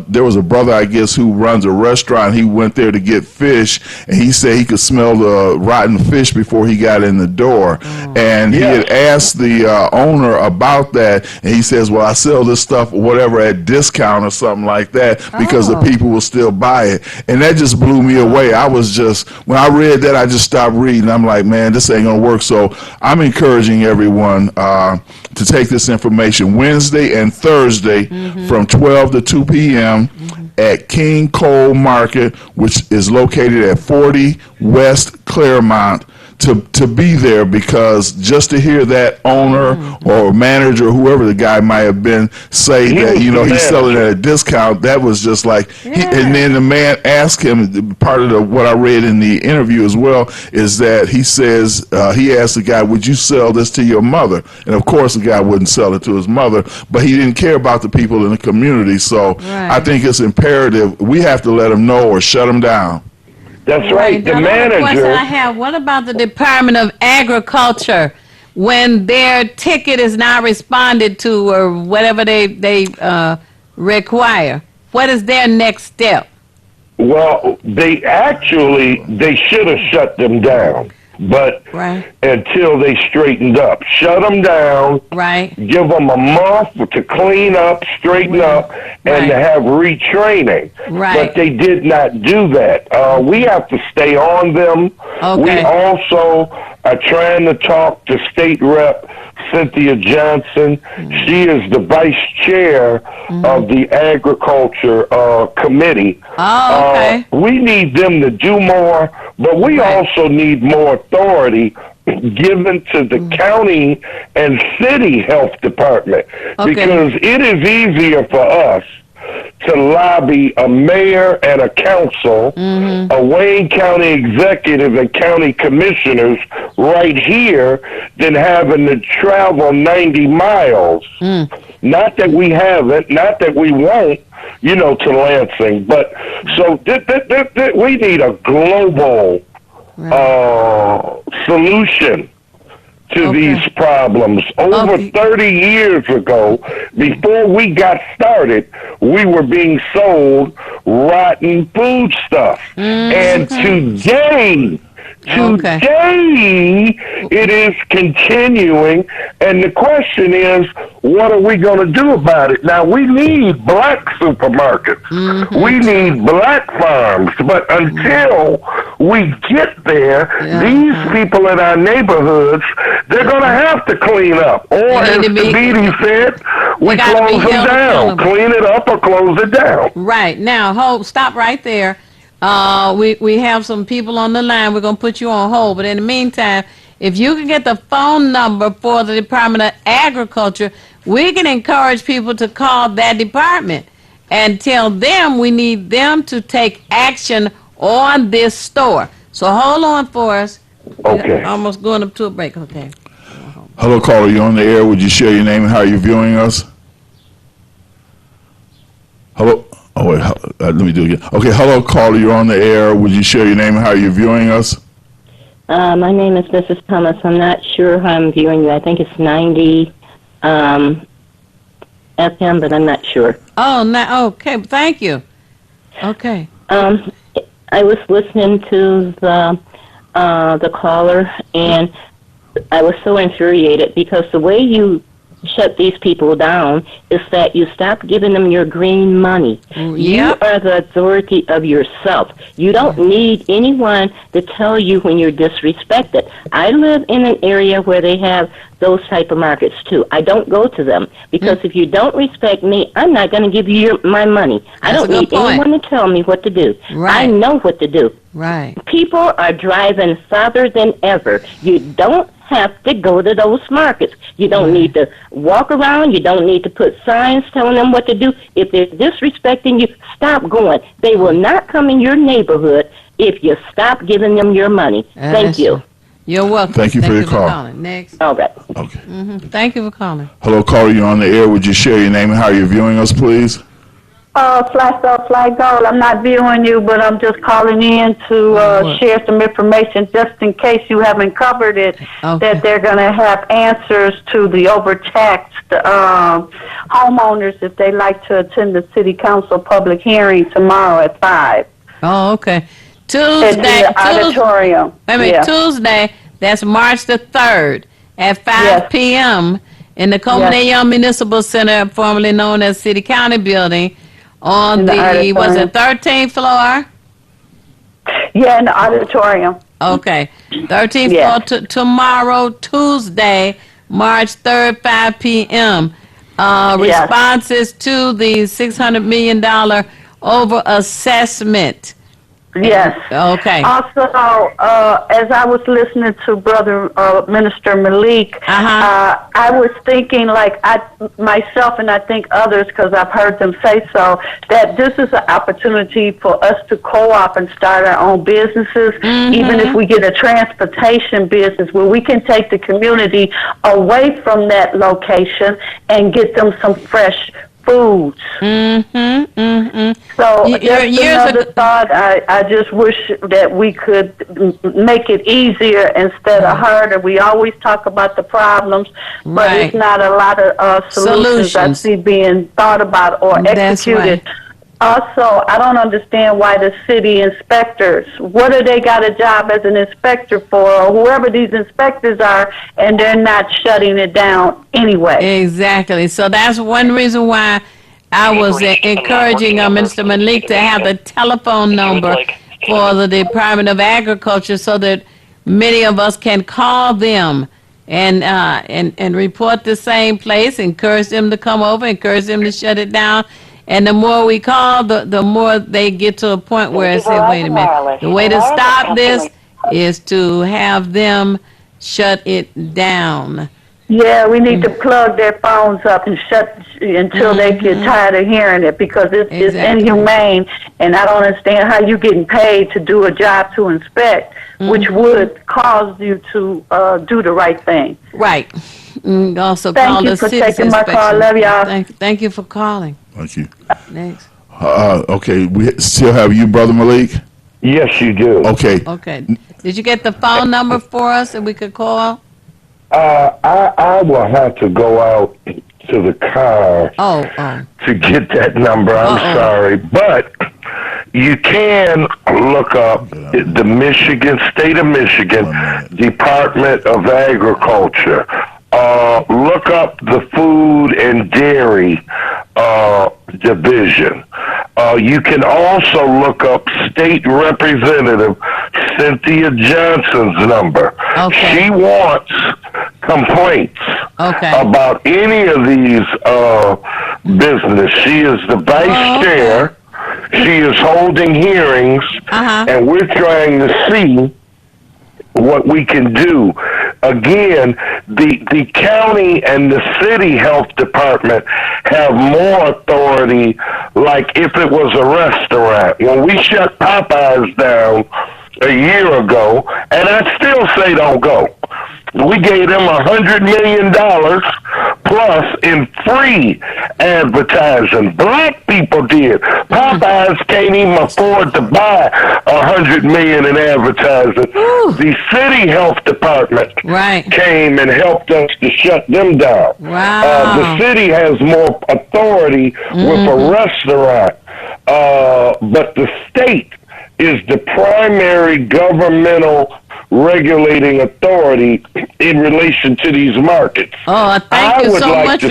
there was a brother, I guess, who runs a restaurant. He went went there to get fish, and he said he could smell the rotten fish before he got in the door. And he had asked the owner about that, and he says, well, I sell this stuff or whatever at discount or something like that because the people will still buy it. And that just blew me away. I was just, when I read that, I just stopped reading. I'm like, man, this ain't going to work. So I'm encouraging everyone to take this information Wednesday and Thursday from 12 to 2 p.m. at King Cole Market, which is located at 40 West Claremont, to be there, because just to hear that owner or manager, whoever the guy might have been, say that, you know, he's selling at a discount, that was just like, and then the man asked him, part of what I read in the interview as well, is that he says, he asked the guy, would you sell this to your mother? And of course the guy wouldn't sell it to his mother, but he didn't care about the people in the community. So I think it's imperative, we have to let them know or shut them down. That's right. The Another question manager. I have, what about the Department of Agriculture when their ticket is not responded to or whatever they require? What is their next step? Well, they should have shut them down, but until they straightened up, shut them down. Give them a month to clean up, straighten up, and to have retraining. But they did not do that. We have to stay on them. We also are trying to talk to State Rep Cynthia Johnson. She is the vice chair of the Agriculture Committee. We need them to do more, but we also need more authority given to the county and city health department, because it is easier for us to lobby a mayor and a council, a Wayne County executive and county commissioners right here than having to travel 90 miles. Not that we haven't, not that we won't, you know, to Lansing, but so we need a global solution to these problems. Over 30 years ago, before we got started, we were being sold rotten food stuff. And today, it is continuing, and the question is, what are we going to do about it? Now, we need black supermarkets. We need black farms, but until we get there, these people in our neighborhoods, they're going to have to clean up. Or, as Beatty said, we close them down. Clean it up or close it down. Right. Now, stop right there. We have some people on the line. We're going to put you on hold. But in the meantime, if you can get the phone number for the Department of Agriculture, we can encourage people to call that department and tell them we need them to take action on this store. So hold on for us. Okay. Almost going up to a break. Okay. Hello, caller. You're on the air. Would you share your name and how you're viewing us? Hello. Oh, wait. Let me do it again. Okay. Hello, caller. You're on the air. Would you share your name and how you're viewing us? My name is Mrs. Thomas. I'm not sure how I'm viewing you. I think it's 90 FM, but I'm not sure. Oh, okay. Thank you. Okay. I was listening to the caller, and I was so infuriated because the way you shut these people down is that you stop giving them your green money. You are the authority of yourself. You don't need anyone to tell you when you're disrespected. I live in an area where they have those type of markets too. I don't go to them because if you don't respect me, I'm not going to give you my money. I don't need anyone to tell me what to do. I know what to do. People are driving farther than ever. You don't have to go to those markets. You don't need to walk around. You don't need to put signs telling them what to do. If they're disrespecting you, stop going. They will not come in your neighborhood if you stop giving them your money. Thank you. You're welcome. Thank you for your call. Calling. Next. All right. Okay. Thank you for calling. Hello, caller. You're on the air. Would you share your name and how you're viewing us, please? Fly Star, Fly Gold. I'm not viewing you, but I'm just calling in to share some information just in case you haven't covered it, that they're going to have answers to the overtaxed homeowners if they like to attend the City Council public hearing tomorrow at 5. Oh, okay. It's in the auditorium. Wait a minute, Yeah. Tuesday, that's March the 3rd at 5 p.m. in the Coleman Young Municipal Center, formerly known as City County Building, on In the was auditorium. it 13th floor? Yeah, in the auditorium. Okay. 13th Yeah. floor tomorrow, Tuesday, March 3rd, 5 p.m. Yes. Responses to the $600 million over assessment. Yes. Okay. Also, as I was listening to Brother Minister Malik, I was thinking, like myself and I think others, because I've heard them say so, that this is an opportunity for us to co-op and start our own businesses, even if we get a transportation business where we can take the community away from that location and get them some fresh foods. So just another thought. I just wish that we could make it easier instead of harder. We always talk about the problems, but it's not a lot of solutions I see being thought about or executed. Also, I don't understand why the city inspectors, what do they got a job as an inspector for, or whoever these inspectors are, and they're not shutting it down anyway. Exactly. So that's one reason why I was encouraging Minister Malik to have the telephone number for the Department of Agriculture so that many of us can call them and report the same place, encourage them to come over, encourage them to shut it down. And the more we call, the more they get to a point where they say, wait a minute, the way to stop this is to have them shut it down. Yeah, we need to plug their phones up and shut until they get tired of hearing it, because it's inhumane, and I don't understand how you're getting paid to do a job to inspect, which would cause you to do the right thing. Right. Also Thank call you the for citizen taking my call. Love y'all. Thank you for calling. Thank you. Next. Okay, we still have you, Brother Malik? Yes, you do. Okay. Okay. Did you get the phone number for us that we could call? I will have to go out to the car to get that number. I'm sorry, but you can look up the State of Michigan Department of Agriculture. Look up the Food and Dairy Division. You can also look up State Representative Cynthia Johnson's number. She wants complaints about any of these business. She is the vice chair. She is holding hearings, and we're trying to see what we can do. Again, the county and the city health department have more authority, like if it was a restaurant. When we shut Popeyes down a year ago, and I still say don't go. We gave them $100 million plus in free advertising. Black people did. Popeyes can't even afford to buy $100 million in advertising. The city health department came and helped us to shut them down. The city has more authority with a restaurant, but the state is the primary governmental regulating authority in relation to these markets. Thank you so much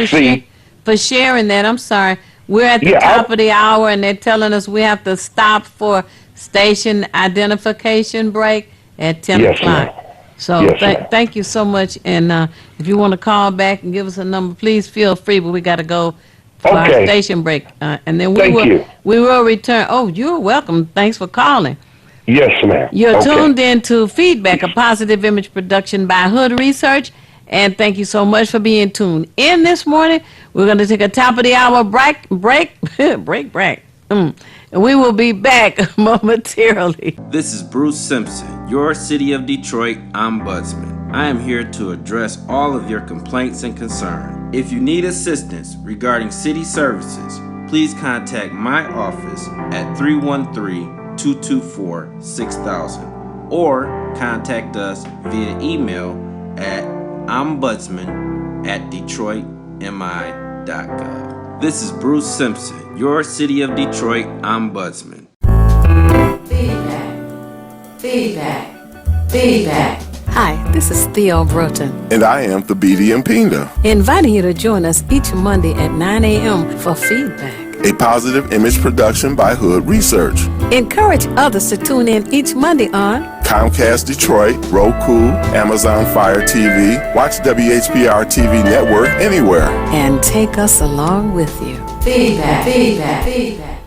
for sharing that. I'm sorry. We're at the top of the hour, and they're telling us we have to stop for station identification break at 10 o'clock. So thank you so much. And if you want to call back and give us a number, please feel free, but we got to go for our station break. And then we will return. Oh, you're welcome. Thanks for calling. Yes, ma'am. You're tuned in to Feedback, a positive image production by Hood Research. And thank you so much for being tuned in this morning. We're going to take a top of the hour break. And we will be back momentarily. This is Bruce Simpson, your City of Detroit ombudsman. I am here to address all of your complaints and concerns. If you need assistance regarding city services, please contact my office at 313-224-6000 or contact us via email at ombudsman@detroitmi.gov. This is Bruce Simpson, your City of Detroit ombudsman. Feedback. Feedback. Hi, this is Theo Broughton, And I am Thabiti Mpinga. inviting you to join us each Monday at 9 a.m. for feedback. A positive image production by Hood Research. Encourage others to tune in each Monday on Comcast Detroit, Roku, Amazon Fire TV, watch WHPR TV Network anywhere. and take us along with you. Feedback, feedback, feedback.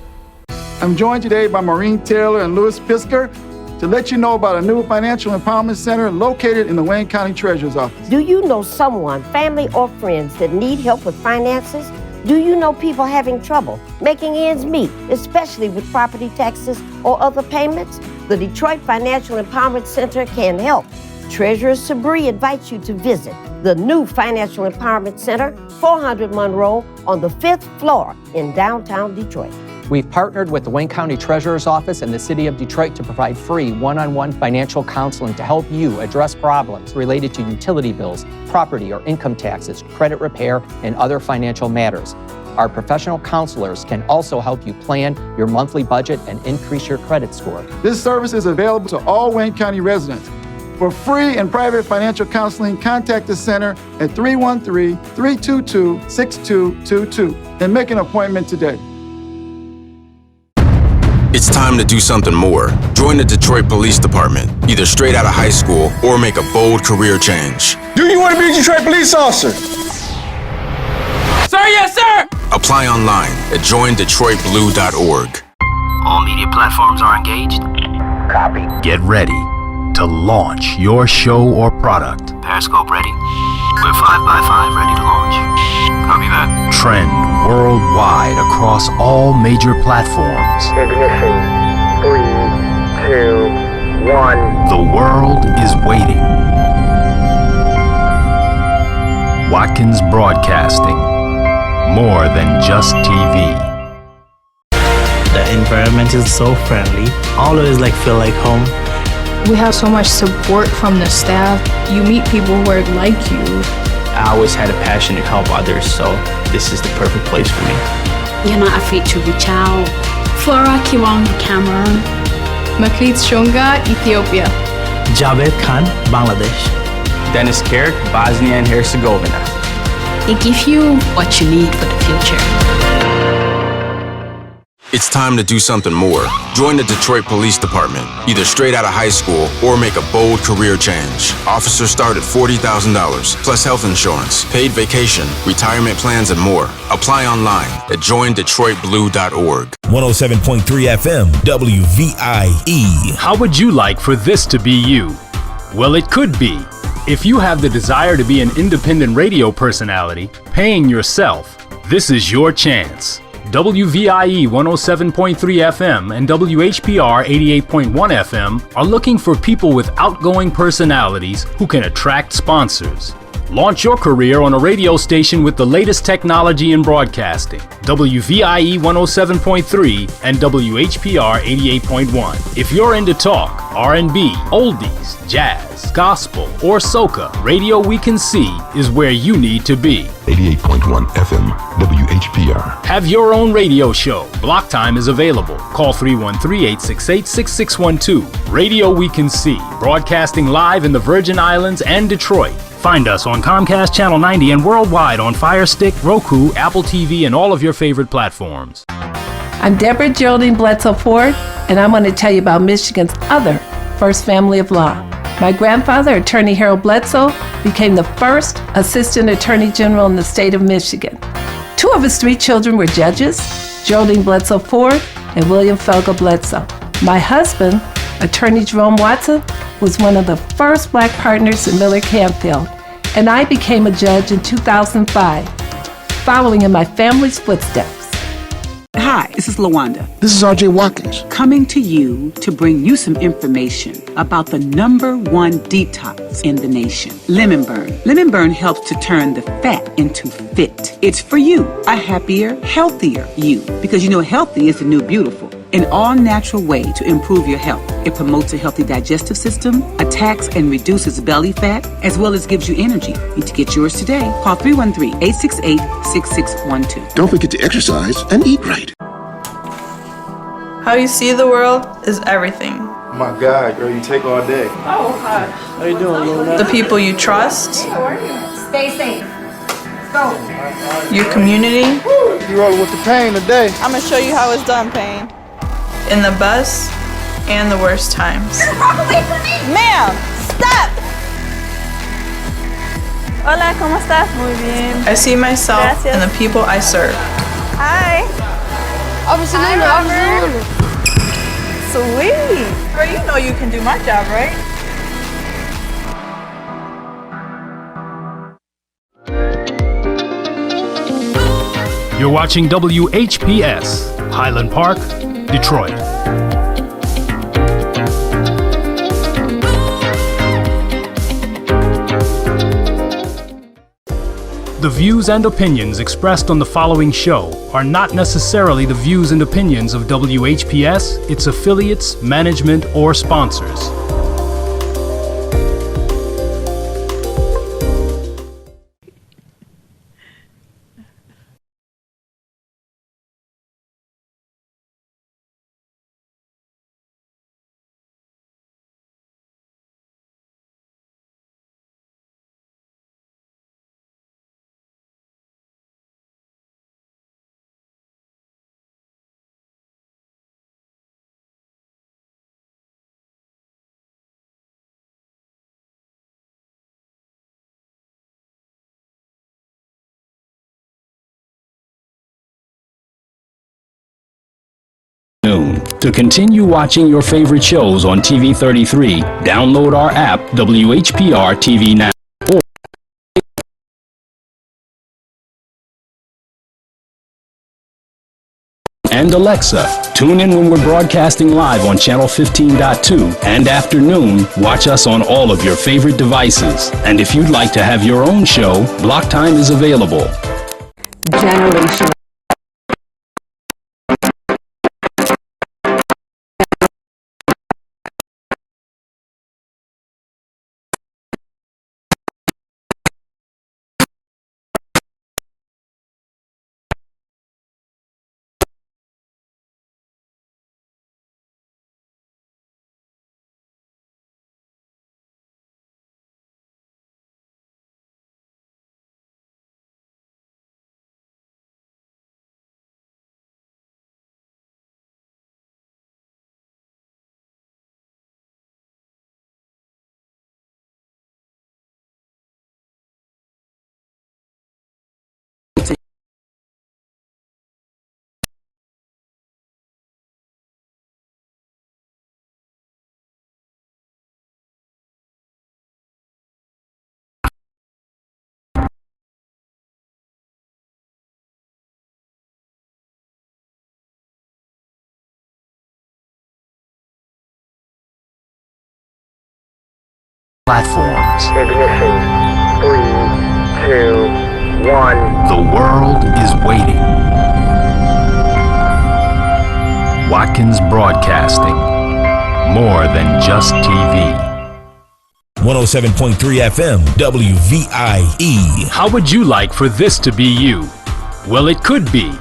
I'm joined today by Maureen Taylor and Louis Pisker to let you know about a new financial empowerment center located in the Wayne County Treasurer's Office. Do you know someone, family or friends that need help with finances? Do you know people having trouble making ends meet, especially with property taxes or other payments? The Detroit Financial Empowerment Center can help. Treasurer Sabri invites you to visit the new Financial Empowerment Center, 400 Monroe, on the 5th floor in downtown Detroit. We've partnered with the Wayne County Treasurer's Office and the City of Detroit to provide free one-on-one financial counseling to help you address problems related to utility bills, property or income taxes, credit repair, and other financial matters. Our professional counselors can also help you plan your monthly budget and increase your credit score. This service is available to all Wayne County residents. For free and private financial counseling, contact the center at 313-322-6222 and make an appointment today. It's time to do something more. Join the Detroit Police Department, either straight out of high school or make a bold career change. Do you want to be a Detroit police officer? Sir, yes, sir! Apply online at joindetroitblue.org. All media platforms are engaged. Copy. Get ready to launch your show or product. Periscope ready. We're 5x5 ready to launch. Copy that. Trend worldwide across all major platforms. Ignition. 3, 2, 1. The world is waiting. Watkins Broadcasting. More than just TV. The environment is so friendly. Always feel like home. We have so much support from the staff. You meet people who are like you. I always had a passion to help others, so this is the perfect place for me. You're not afraid to reach out. Flora Kiwang, Cameroon. Makrit Shunga, Ethiopia. Javed Khan, Bangladesh. Dennis Kerr, Bosnia and Herzegovina. They give you what you need for the future. It's time to do something more. Join the Detroit Police Department, either straight out of high school or make a bold career change. Officers start at $40,000, plus health insurance, paid vacation, retirement plans, and more. Apply online at joindetroitblue.org. 107.3 FM, WVIE. How would you like for this to be you? Well, it could be. If you have the desire to be an independent radio personality, paying yourself, this is your chance. WVIE 107.3 FM and WHPR 88.1 FM are looking for people with outgoing personalities who can attract sponsors. Launch your career on a radio station with the latest technology in broadcasting. WVIE 107.3 and WHPR 88.1. If you're into talk, R&B, oldies, jazz, gospel, or soca, Radio We Can See is where you need to be. 88.1 FM, WHPR. Have your own radio show. Block time is available. Call 313-868-6612. Radio We Can See, broadcasting live in the Virgin Islands and Detroit. Find us on Comcast Channel 90 and worldwide on Fire Stick, Roku, Apple TV, and all of your favorite platforms. I'm Deborah Geraldine Bledsoe Ford, and I want to tell you about Michigan's other first family of law. My grandfather, Attorney Harold Bledsoe, became the first Assistant Attorney General in the state of Michigan. Two of his three children were judges, Geraldine Bledsoe Ford and William Felga Bledsoe. My husband, Attorney Jerome Watson, was one of the first black partners in Miller Canfield, and I became a judge in 2005, following in my family's footsteps. Hi, this is LaWanda. This is R.J. Watkins. Coming to you to bring you some information about the #1 detox in the nation, Lemon Burn. Lemon Burn helps to turn the fat into fit. It's for you, a happier, healthier you, because healthy is the new beautiful. An all-natural way to improve your health. It promotes a healthy digestive system, attacks and reduces belly fat, as well as gives you energy. Need to get yours today. Call 313-868-6612. Don't forget to exercise and eat right. How you see the world is everything. Oh my God, girl, you take all day. Oh, hi. How you doing, Luna? The people you trust, Stay safe. Let's go. your community. You rolling with the pain today. I'm gonna show you how it's done, Payne. In the best and the worst times. Ma'am, stop. Hola, ¿cómo estás? Muy bien. I see myself Gracias. in the people I serve. Hi. Officer Luna, Officer Luna. Sweet. Girl, you know you can do my job, right? You're watching WHPS, Highland Park, Detroit. The views and opinions expressed on the following show are not necessarily the views and opinions of WHPS, its affiliates, management, or sponsors. To continue watching your favorite shows on TV 33, download our app, WHPR TV Now. And Alexa, tune in when we're broadcasting live on channel 15.2 and afternoon, watch us on all of your favorite devices. And if you'd like to have your own show, Block Time is available. Generation. Platforms. Ignition. 3, 2, 1. The world is waiting. Watkins Broadcasting. More than just TV. 107.3 FM, WVIE. How would you like for this to be you? Well, it could be.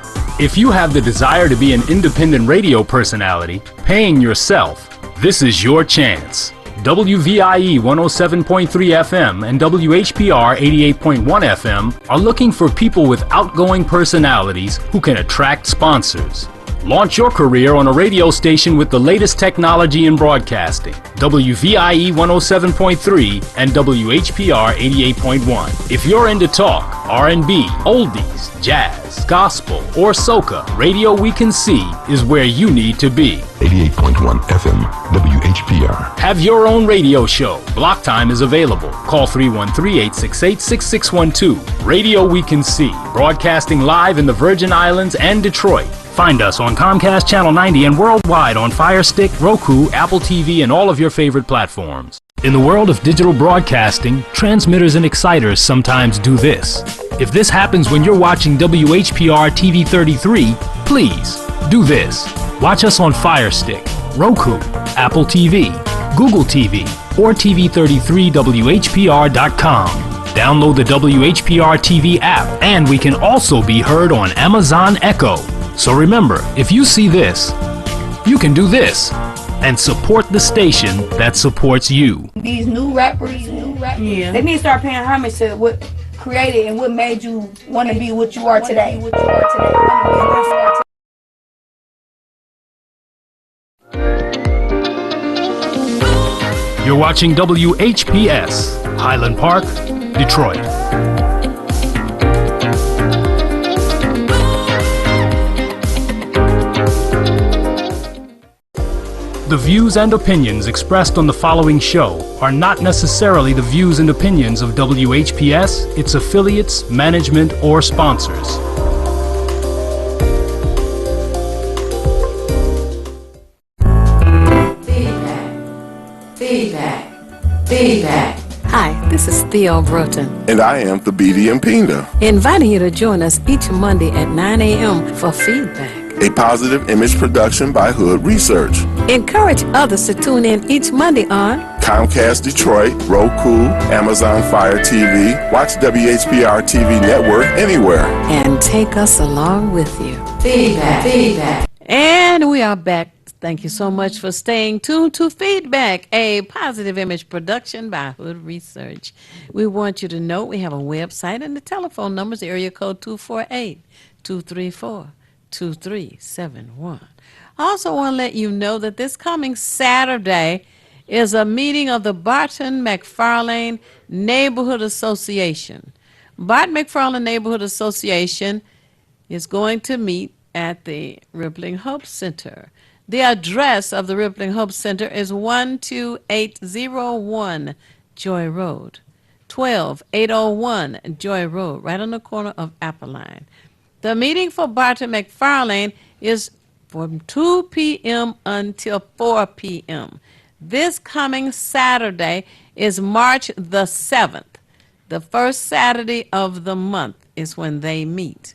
If you have the desire to be an independent radio personality, paying yourself, this is your chance. WVIE 107.3 FM and WHPR 88.1 FM are looking for people with outgoing personalities who can attract sponsors. Launch your career on a radio station with the latest technology in broadcasting. WVIE 107.3 and WHPR 88.1. If you're into talk, R&B, oldies, jazz, gospel, or soca, Radio We Can See is where you need to be. 88.1 FM, WHPR. Have your own radio show. Block Time is available. Call 313-868-6612. Radio We Can See, broadcasting live in the Virgin Islands and Detroit. Find us on Comcast Channel 90 and worldwide on Fire Stick, Roku, Apple TV, and all of your favorite platforms. In the world of digital broadcasting, transmitters and exciters sometimes do this. If this happens when you're watching WHPR TV 33, please do this. Watch us on Fire Stick, Roku, Apple TV, Google TV, or TV33WHPR.com. Download the WHPR TV app, and we can also be heard on Amazon Echo. So remember, if you see this, you can do this. and support the station that supports you. These new rappers, they need to start paying homage to what created and what made you want to be what you are today. You're watching WHPS, Highland Park, Detroit. The views and opinions expressed on the following show are not necessarily the views and opinions of WHPS, its affiliates, management, or sponsors. Feedback. Hi, this is Theo Broughton, And I am the BD Pinda, inviting you to join us each Monday at 9 a.m. for feedback. a positive image production by Hood Research. Encourage others to tune in each Monday on Comcast Detroit, Roku, Amazon Fire TV, watch WHPR TV Network anywhere. and take us along with you. Feedback. And we are back. Thank you so much for staying tuned to Feedback, a positive image production by Hood Research. We want you to know we have a website and the telephone number is area code 248-234-2371. I also want to let you know that this coming Saturday is a meeting of the Barton McFarlane Neighborhood Association. Barton McFarlane Neighborhood Association is going to meet at the Rippling Hope Center. The address of the Rippling Hope Center is 12801 Joy Road, 12801 Joy Road, right on the corner of Appeline. The meeting for Barton McFarlane is from 2 p.m. until 4 p.m. This coming Saturday is March the 7th. The first Saturday of the month is when they meet.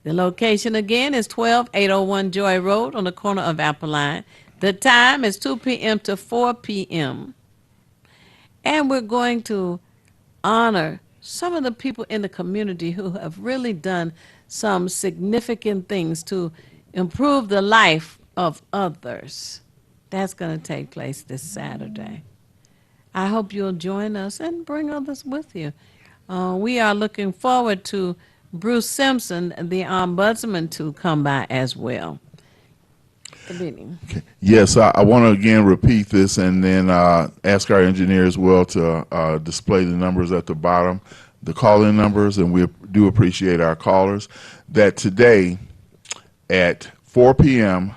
The location again is 12801 Joy Road on the corner of Appeline. The time is 2 p.m. to 4 p.m. And we're going to honor some of the people in the community who have really done some significant things to improve the life of others. That's going to take place this Saturday. I hope you'll join us and bring others with you. We are looking forward to Bruce Simpson, the ombudsman, to come by as well. Yes, I want to again repeat this and then ask our engineer as well to display the numbers at the bottom, the call-in numbers, and we do appreciate our callers, that today at 4 p.m.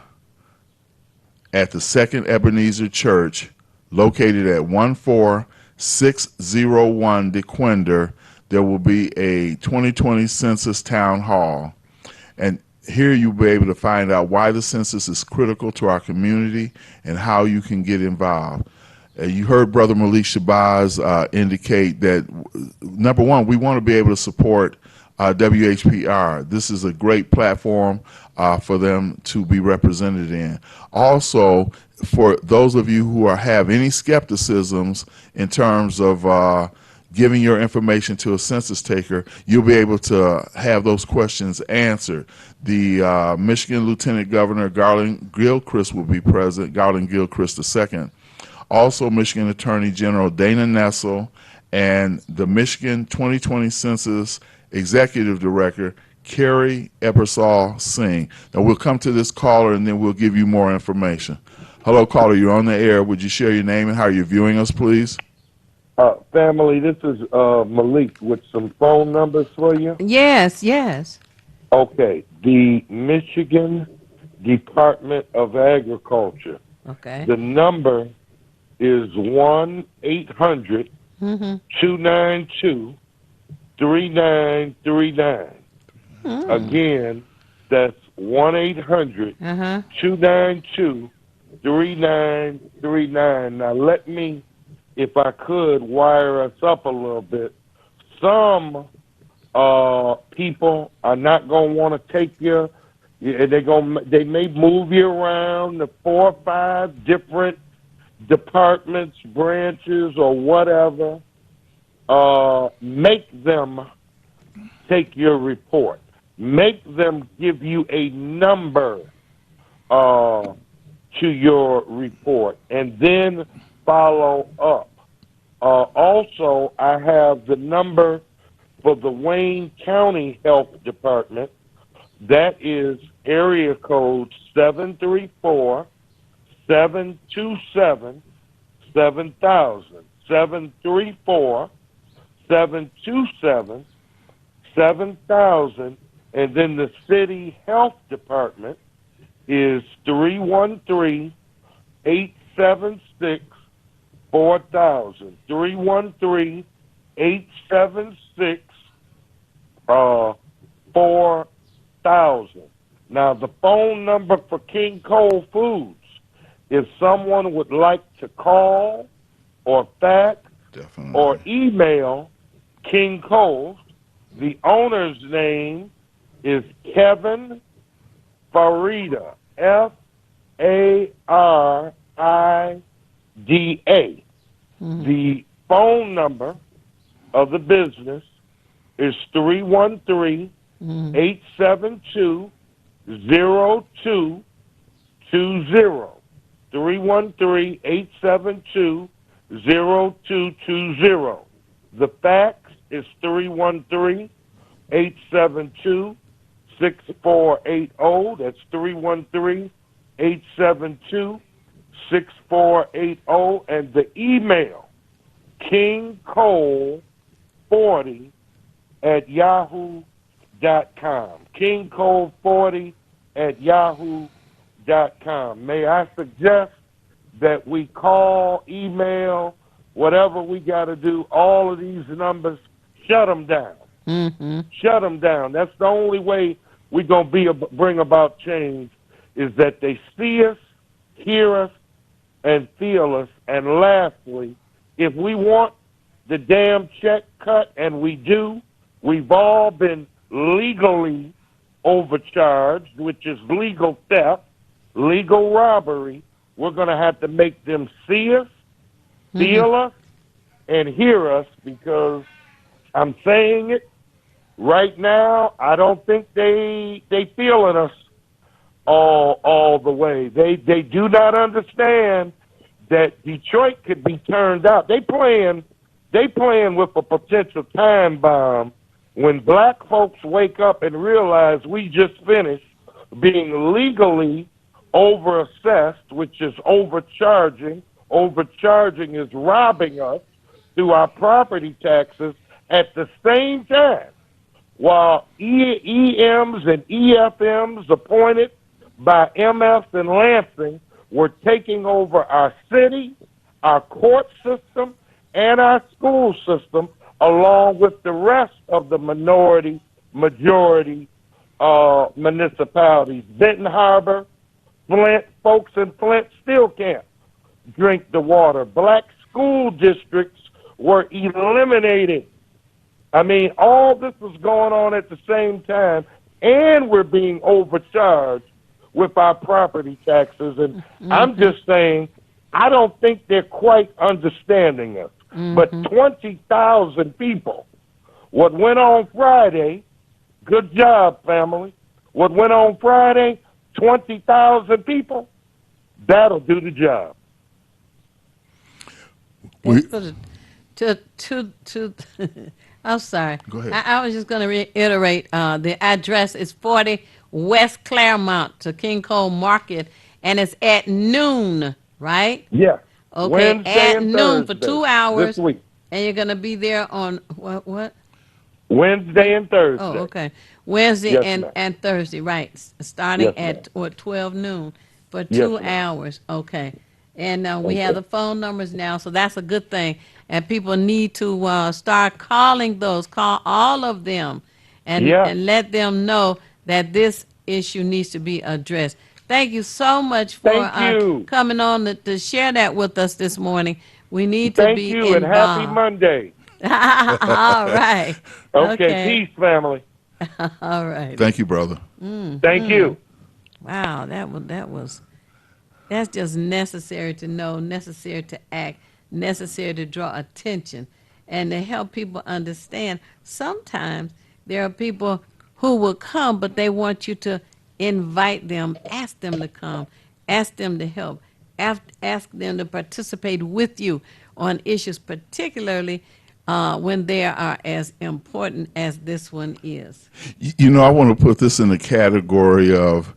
at the Second Ebenezer Church, located at 14601 DeQuinder, there will be a 2020 Census Town Hall. And here you'll be able to find out why the census is critical to our community and how you can get involved. You heard Brother Malik Shabazz indicate that, number one, we want to be able to support WHPR. This is a great platform for them to be represented in. Also, for those of you who have any skepticisms in terms of giving your information to a census taker, you'll be able to have those questions answered. The Michigan Lieutenant Governor Garland Gilchrist will be present, Garland Gilchrist II. Also, Michigan Attorney General Dana Nessel and the Michigan 2020 Census Executive Director Carrie Ebersol Singh. Now, we'll come to this caller and then we'll give you more information. Hello, caller, you're on the air. Would you share your name and how you're viewing us, please? Family, this is Malik with some phone numbers for you. Yes. Okay, the Michigan Department of Agriculture. Okay. The number is 1-800-292-3939. Again, that's 1-800-292-3939. Now, let me, if I could, wire us up a little bit. Some people are not going to want to take you. They may move you around to 4 or 5 different departments, branches, or whatever. Make them take your report. Make them give you a number to your report and then follow up. Also, I have the number for the Wayne County Health Department. That is area code 734-727-7000. 734-727-7000. And then the city health department is 313-876-4000. 313-876-4000. Now, the phone number for King Cole Foods, if someone would like to call or fax or email King Cole, the owner's name is Kevin Farida, Farida. The phone number of the business is 313-872-0220. 313-872-0220. The fax is 313-872-6480. That's 313-872-6480. And the email, kingcole40@yahoo.com. kingcole40@yahoo.com. May I suggest that we call, email, whatever we got to do, all of these numbers, shut them down. Shut them down. That's the only way we're going to bring about change, is that they see us, hear us, and feel us. And lastly, if we want the damn check cut, and we do, we've all been legally overcharged, which is legal theft, legal robbery. We're going to have to make them see us, feel us, and hear us, because I'm saying it right now, I don't think they feeling us all the way. They do not understand that Detroit could be turned out. They playing with a potential time bomb when black folks wake up and realize we just finished being legally overassessed, which is overcharging. Overcharging is robbing us through our property taxes at the same time, while EMs and EFMs appointed by MFs and Lansing were taking over our city, our court system, and our school system, along with the rest of the majority municipalities. Benton Harbor, Flint, folks in Flint still can't drink the water. Black school districts were eliminated. I mean, all this was going on at the same time, and we're being overcharged with our property taxes. And I'm just saying, I don't think they're quite understanding us. But 20,000 people, what went on Friday, good job, family. What went on Friday, 20,000 people, that'll do the job. I'm sorry. Go ahead. I was just going to reiterate, the address is 40 West Claremont to King Cole Market, and it's at noon, right? Yeah. Okay, Wednesday at and noon for Thursday 2 hours. this week. And you're going to be there on what? Wednesday and Thursday. Oh, okay. Wednesday Yes, and, ma'am. and Thursday, right. Starting Yes, at 12 noon for Yes, 2 ma'am. hours. Okay. And we Okay. have the phone numbers now, so that's a good thing. And people need to start calling those. Call all of them and let them know that this issue needs to be addressed. Thank you so much for Thank you. coming on to share that with us this morning. We need to Thank be you, and happy involved. Monday. All right. Okay, peace, family. All right. Thank you, brother. Thank you. Wow, that's just necessary to know, necessary to act, necessary to draw attention, and to help people understand. Sometimes there are people who will come, but they want you to invite them, ask them to come, Ask them to help. Ask them to participate with you on issues, particularly when they are as important as this one is. You know, I want to put this in the category of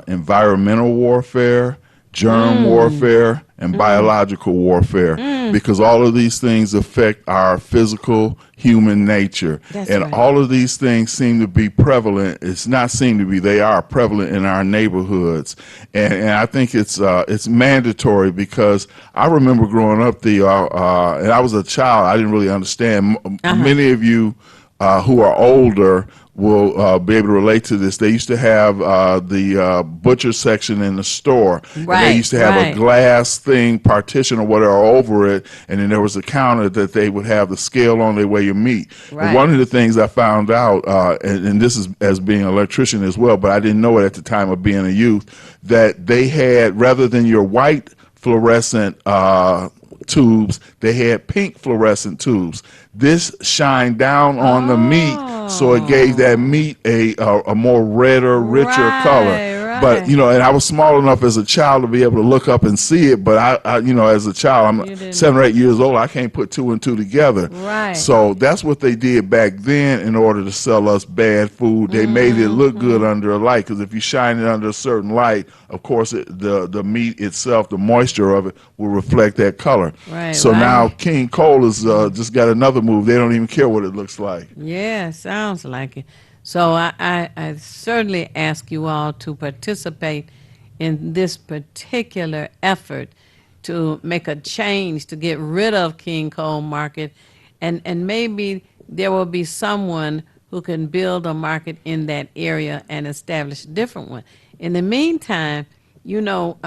environmental warfare, germ warfare, and biological warfare, because all of these things affect our physical human nature. That's and right. all of these things seem to be prevalent. It's not seem to be, they are prevalent in our neighborhoods. And I think it's mandatory, because I remember growing up, and I was a child, I didn't really understand. Many of you who are older will be able to relate to this. They used to have the butcher section in the store. And they used to have a glass thing, partition or whatever over it, and then there was a counter that they would have the scale on, they weigh your meat. And one of the things I found out, and this is as being an electrician as well, but I didn't know it at the time of being a youth, that they had, rather than your white fluorescent tubes, they had pink fluorescent tubes. This shined down on the meat, so it gave that meat a more redder, richer color. But, you know, and I was small enough as a child to be able to look up and see it, but I you know, as a child, I'm 7 or 8 years old, I can't put two and two together. So that's what they did back then in order to sell us bad food. They made it look good under a light, because if you shine it under a certain light, of course, the meat itself, the moisture of it, will reflect that color. So now King Cole has just got another move. They don't even care what it looks like. Yeah, sounds like it. So I certainly ask you all to participate in this particular effort to make a change, to get rid of King Cole Market, and maybe there will be someone who can build a market in that area and establish a different one. In the meantime, you know,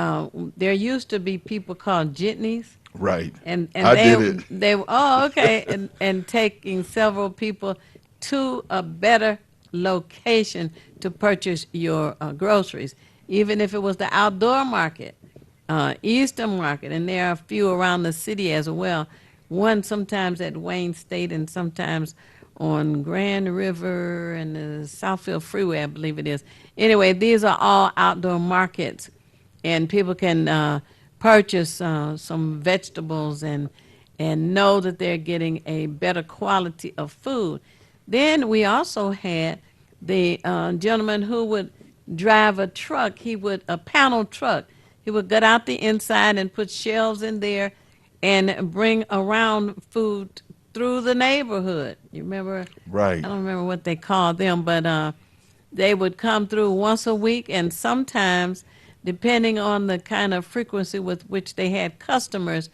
there used to be people called jitneys. Right. And I did it. They okay, and taking several people to a better location to purchase your groceries, even if it was the outdoor market, Eastern Market, and there are a few around the city as well. One sometimes at Wayne State and sometimes on Grand River and the Southfield Freeway, I believe it is. Anyway, these are all outdoor markets, and people can purchase some vegetables and know that they're getting a better quality of food. Then we also had the gentleman who would drive a truck. A panel truck. He would get out the inside and put shelves in there and bring around food through the neighborhood. You remember? Right. I don't remember what they called them, but they would come through once a week, and sometimes, depending on the kind of frequency with which they had customers,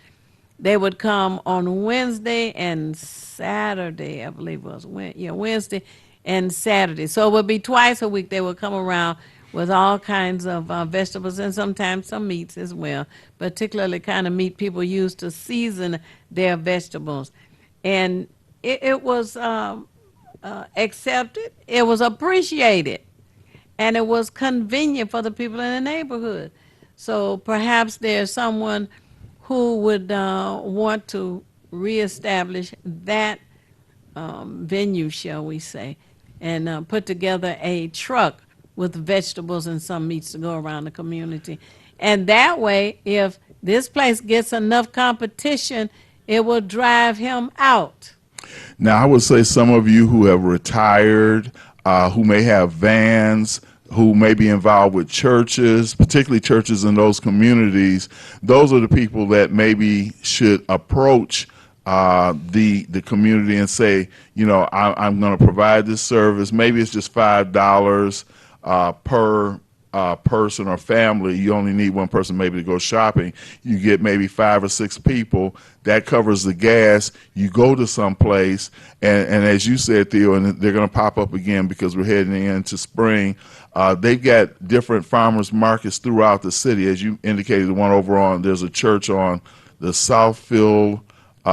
they would come on Wednesday and Saturday, I believe it was. Wednesday and Saturday. So it would be twice a week they would come around with all kinds of vegetables and sometimes some meats as well, particularly kind of meat people use to season their vegetables. And it was accepted, it was appreciated, and it was convenient for the people in the neighborhood. So perhaps there's someone who would want to reestablish that venue, shall we say, and put together a truck with vegetables and some meats to go around the community. And that way, if this place gets enough competition, it will drive him out. Now, I would say some of you who have retired, who may have vans, who may be involved with churches, particularly churches in those communities, those are the people that maybe should approach the community and say, you know, I'm going to provide this service. Maybe it's just $5 per person or family. You only need one person maybe to go shopping. You get maybe 5 or 6 people. That covers the gas. You go to some place, and as you said, Theo, and they're going to pop up again because we're heading into spring. They've got different farmers markets throughout the city. As you indicated, the one over on, there's a church on the Southfield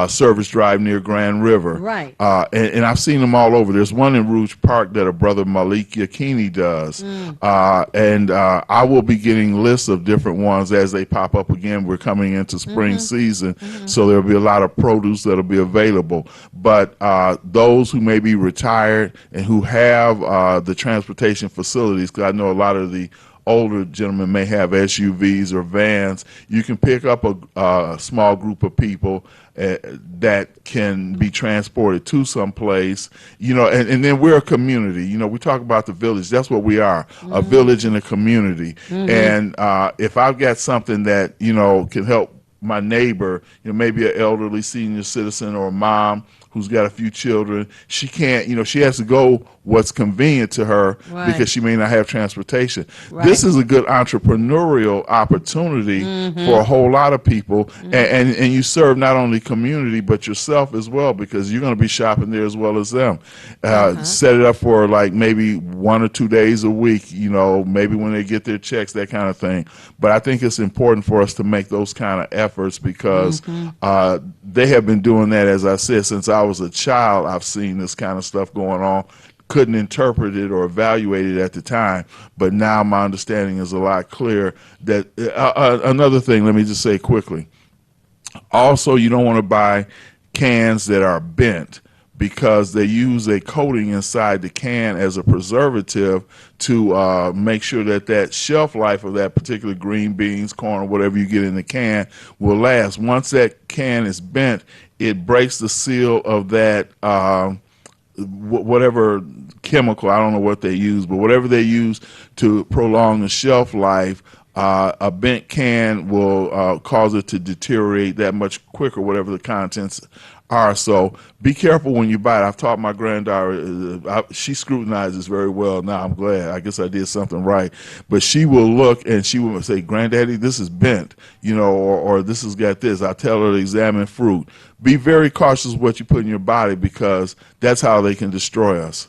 Service Drive near Grand River. Right. And I've seen them all over. There's one in Rouge Park that a brother Malik Yakini does. And I will be getting lists of different ones as they pop up again. We're coming into spring season, so there'll be a lot of produce that'll be available. But those who may be retired and who have the transportation facilities, because I know a lot of the older gentlemen may have SUVs or vans, you can pick up a small group of people that can be transported to some place, and then we're a community. We talk about the village. That's what we are, a village and a community. And if I've got something that, can help my neighbor, maybe an elderly senior citizen or a mom who's got a few children, she can't, she has to go what's convenient to her because she may not have transportation. This is a good entrepreneurial opportunity for a whole lot of people, and you serve not only community but yourself as well, because you're going to be shopping there as well as them. Set it up for like maybe 1 or 2 days a week, maybe when they get their checks, that kind of thing. But I think it's important for us to make those kind of efforts because they have been doing that, as I said, since I was a child. I've seen this kind of stuff going on. Couldn't interpret it or evaluate it at the time, but now my understanding is a lot clearer. That another thing, let me just say quickly. Also, you don't want to buy cans that are bent, because they use a coating inside the can as a preservative to make sure that shelf life of that particular green beans, corn, or whatever you get in the can will last. Once that can is bent, it breaks the seal of that whatever chemical, I don't know what they use, but whatever they use to prolong the shelf life, a bent can will cause it to deteriorate that much quicker, whatever the contents are. So be careful when you buy it. I've taught my granddaughter, she scrutinizes very well now. I'm glad. I guess I did something right. But she will look and she will say, "Granddaddy, this is bent, or this has got this." I tell her to examine fruit. Be very cautious what you put in your body, because that's how they can destroy us,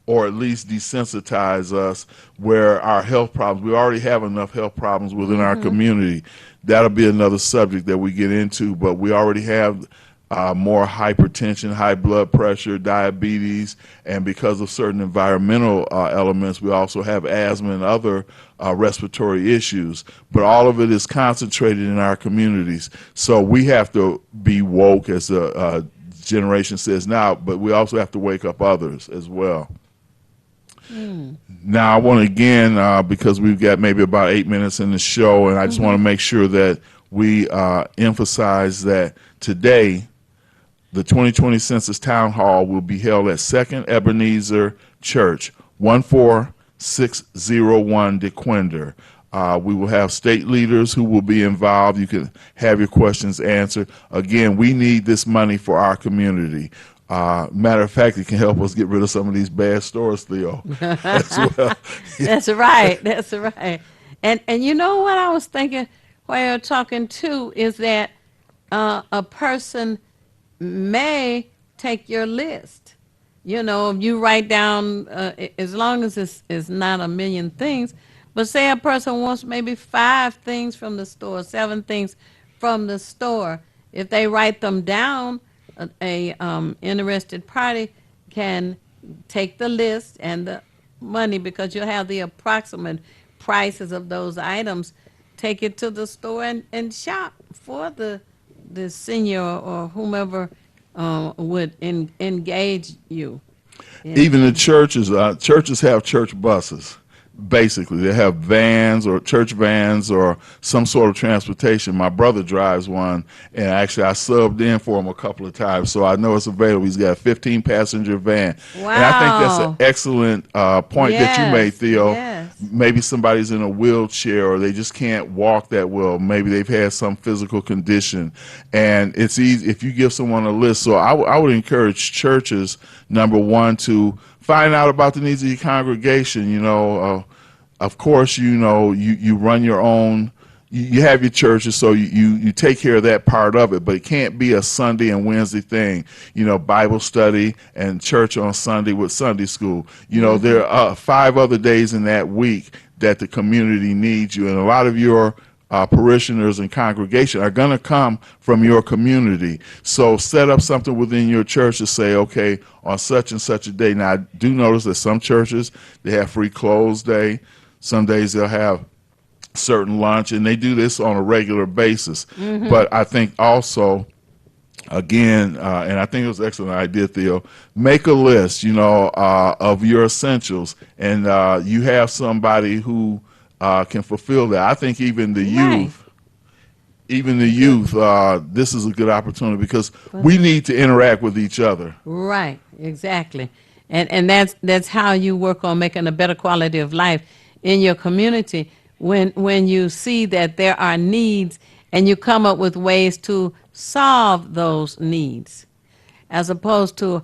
or at least desensitize us, where our health problems, we already have enough health problems within our community. That'll be another subject that we get into, but we already have more hypertension, high blood pressure, diabetes, and because of certain environmental elements, we also have asthma and other respiratory issues. But all of it is concentrated in our communities. So we have to be woke, as the generation says now, but we also have to wake up others as well. Now, I want to again, because we've got maybe about 8 minutes in the show, and I just want to make sure that we emphasize that today, the 2020 Census Town Hall will be held at 2nd Ebenezer Church, 14601 DeQuinder. We will have state leaders who will be involved. You can have your questions answered. Again, we need this money for our community. Matter of fact, it can help us get rid of some of these bad stores, Theo, as well. That's right. That's right. And you know what I was thinking while you're talking too is that a person may take your list. You write down, as long as it's not a million things, but say a person wants maybe 5 things from the store, 7 things from the store. If they write them down, a interested party can take the list and the money, because you'll have the approximate prices of those items, take it to the store and shop for the senior or whomever would engage you. Even the churches have church buses. Basically, they have vans or church vans or some sort of transportation. My brother drives one, and actually I subbed in for him a couple of times, so I know it's available. He's got a 15-passenger van. Wow. And I think that's an excellent point that you made, Theo. Yes. Maybe somebody's in a wheelchair or they just can't walk that well. Maybe they've had some physical condition, and it's easy if you give someone a list. So I would encourage churches, number one, to find out about the needs of your congregation. Of course, you run your own, you have your churches, so you take care of that part of it, but it can't be a Sunday and Wednesday thing. Bible study and church on Sunday with Sunday school. There are 5 other days in that week that the community needs you, and a lot of your parishioners and congregation are going to come from your community. So set up something within your church to say, okay, on such and such a day. Now, I do notice that some churches, they have free clothes day. Some days they'll have certain lunch, and they do this on a regular basis. But I think also, again, and I think it was an excellent idea, Theo, make a list, of your essentials, and you have somebody who can fulfill that. I think even the Right. youth, this is a good opportunity because we need to interact with each other. Right, exactly. And that's how you work on making a better quality of life in your community when you see that there are needs and you come up with ways to solve those needs, as opposed to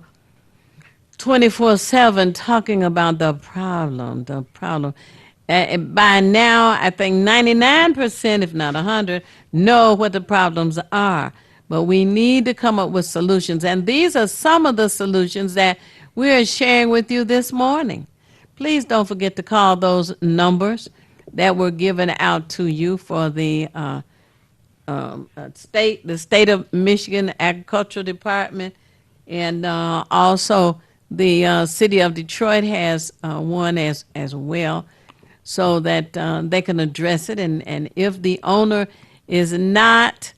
24/7 talking about the problem. By now, I think 99%, if not 100, know what the problems are. But we need to come up with solutions. And these are some of the solutions that we're sharing with you this morning. Please don't forget to call those numbers that were given out to you for the state of Michigan Agricultural Department, and also the city of Detroit has one as well, so that they can address it. And if the owner is not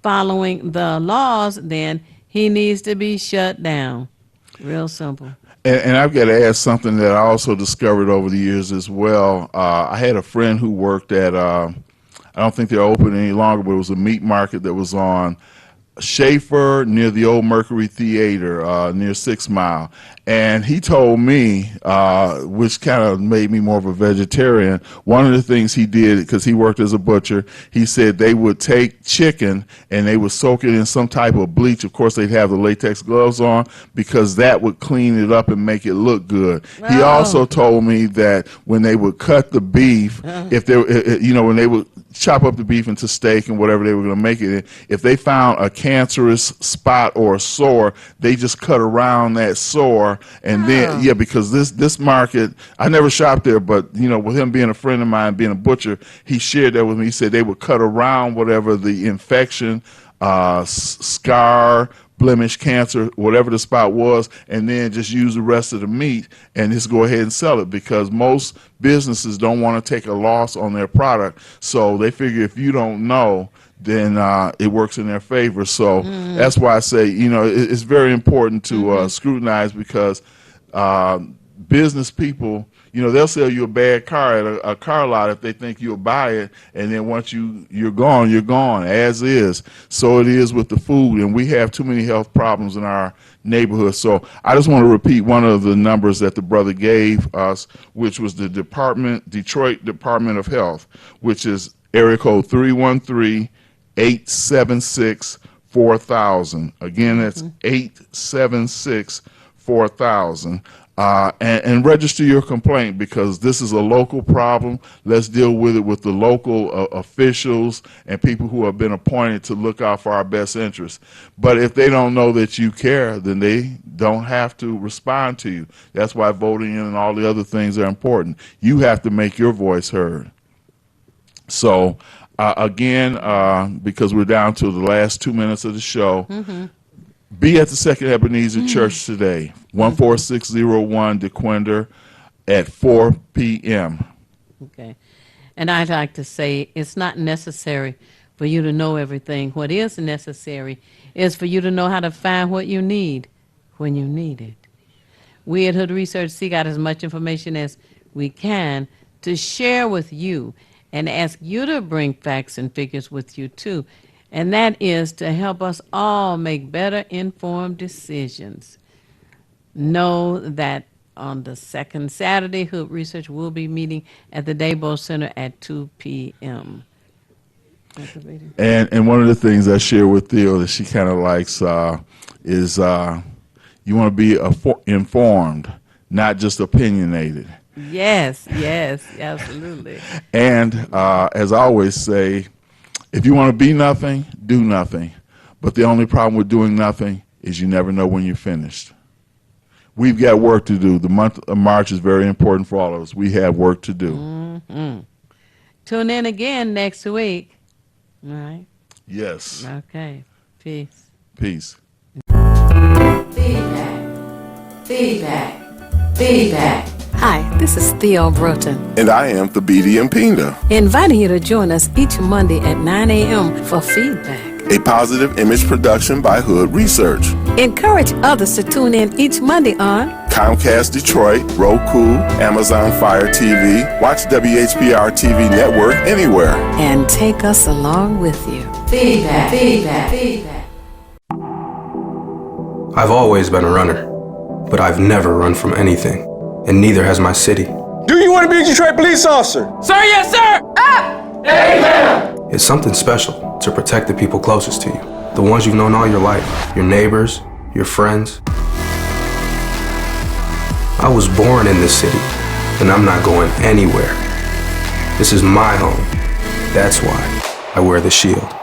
following the laws, then he needs to be shut down. Real simple. And I've got to add something that I also discovered over the years as well. I had a friend who worked at, I don't think they're open any longer, but it was a meat market that was on Schaefer near the old Mercury Theater, near 6 Mile. And he told me, which kind of made me more of a vegetarian, one of the things he did, because he worked as a butcher, he said they would take chicken and they would soak it in some type of bleach. Of course, they'd have the latex gloves on because that would clean it up and make it look good. He also told me that when they would cut the beef, if they, when they would chop up the beef into steak and whatever they were going to make it in, if they found a cancerous spot or a sore, they just cut around that sore. And then, because this market, I never shopped there, but, with him being a friend of mine, being a butcher, he shared that with me. He said they would cut around whatever the infection, scar, blemish, cancer, whatever the spot was, and then just use the rest of the meat and just go ahead and sell it, because most businesses don't want to take a loss on their product. So they figure if you don't know, then it works in their favor. So that's why I say, it's very important to scrutinize, because business people, they'll sell you a bad car at a car lot if they think you'll buy it, and then once you're gone, as is. So it is with the food, and we have too many health problems in our neighborhood. So I just want to repeat one of the numbers that the brother gave us, which was the Detroit Department of Health, which is area code 313-876-4000. Again, that's 876-4000. And register your complaint, because this is a local problem. Let's deal with it with the local officials and people who have been appointed to look out for our best interests. But if they don't know that you care, then they don't have to respond to you. That's why voting in and all the other things are important. You have to make your voice heard. So again, because we're down to the last 2 minutes of the show, be at the Second Ebenezer Church today, 14601 DeQuinder at 4 p.m. Okay. And I'd like to say it's not necessary for you to know everything. What is necessary is for you to know how to find what you need when you need it. We at Hood Research seek out as much information as we can to share with you and ask you to bring facts and figures with you too. And that is to help us all make better informed decisions. Know that on the second Saturday, Hood Research will be meeting at the Daybo Center at 2 p.m. And one of the things I share with Theo that she kind of likes is you want to be informed, not just opinionated. Yes, absolutely. And as I always say, if you want to be nothing, do nothing. But the only problem with doing nothing is you never know when you're finished. We've got work to do. The month of March is very important for all of us. We have work to do. Tune in again next week. All right? Yes. Okay. Peace. Peace. Feedback. Hi, this is Theo Broughton, And I am Thabiti Mpinda. inviting you to join us each Monday at 9 a.m. for feedback. a positive image production by Hood Research. Encourage others to tune in each Monday on Comcast Detroit, Roku, Amazon Fire TV. Watch WHPR TV Network anywhere. and take us along with you. Feedback, feedback, feedback. I've always been a runner, but I've never run from anything, and neither has my city. Do you want to be a Detroit police officer? Sir, yes, sir! Amen! It's something special to protect the people closest to you, the ones you've known all your life, your neighbors, your friends. I was born in this city, and I'm not going anywhere. This is my home. That's why I wear the shield.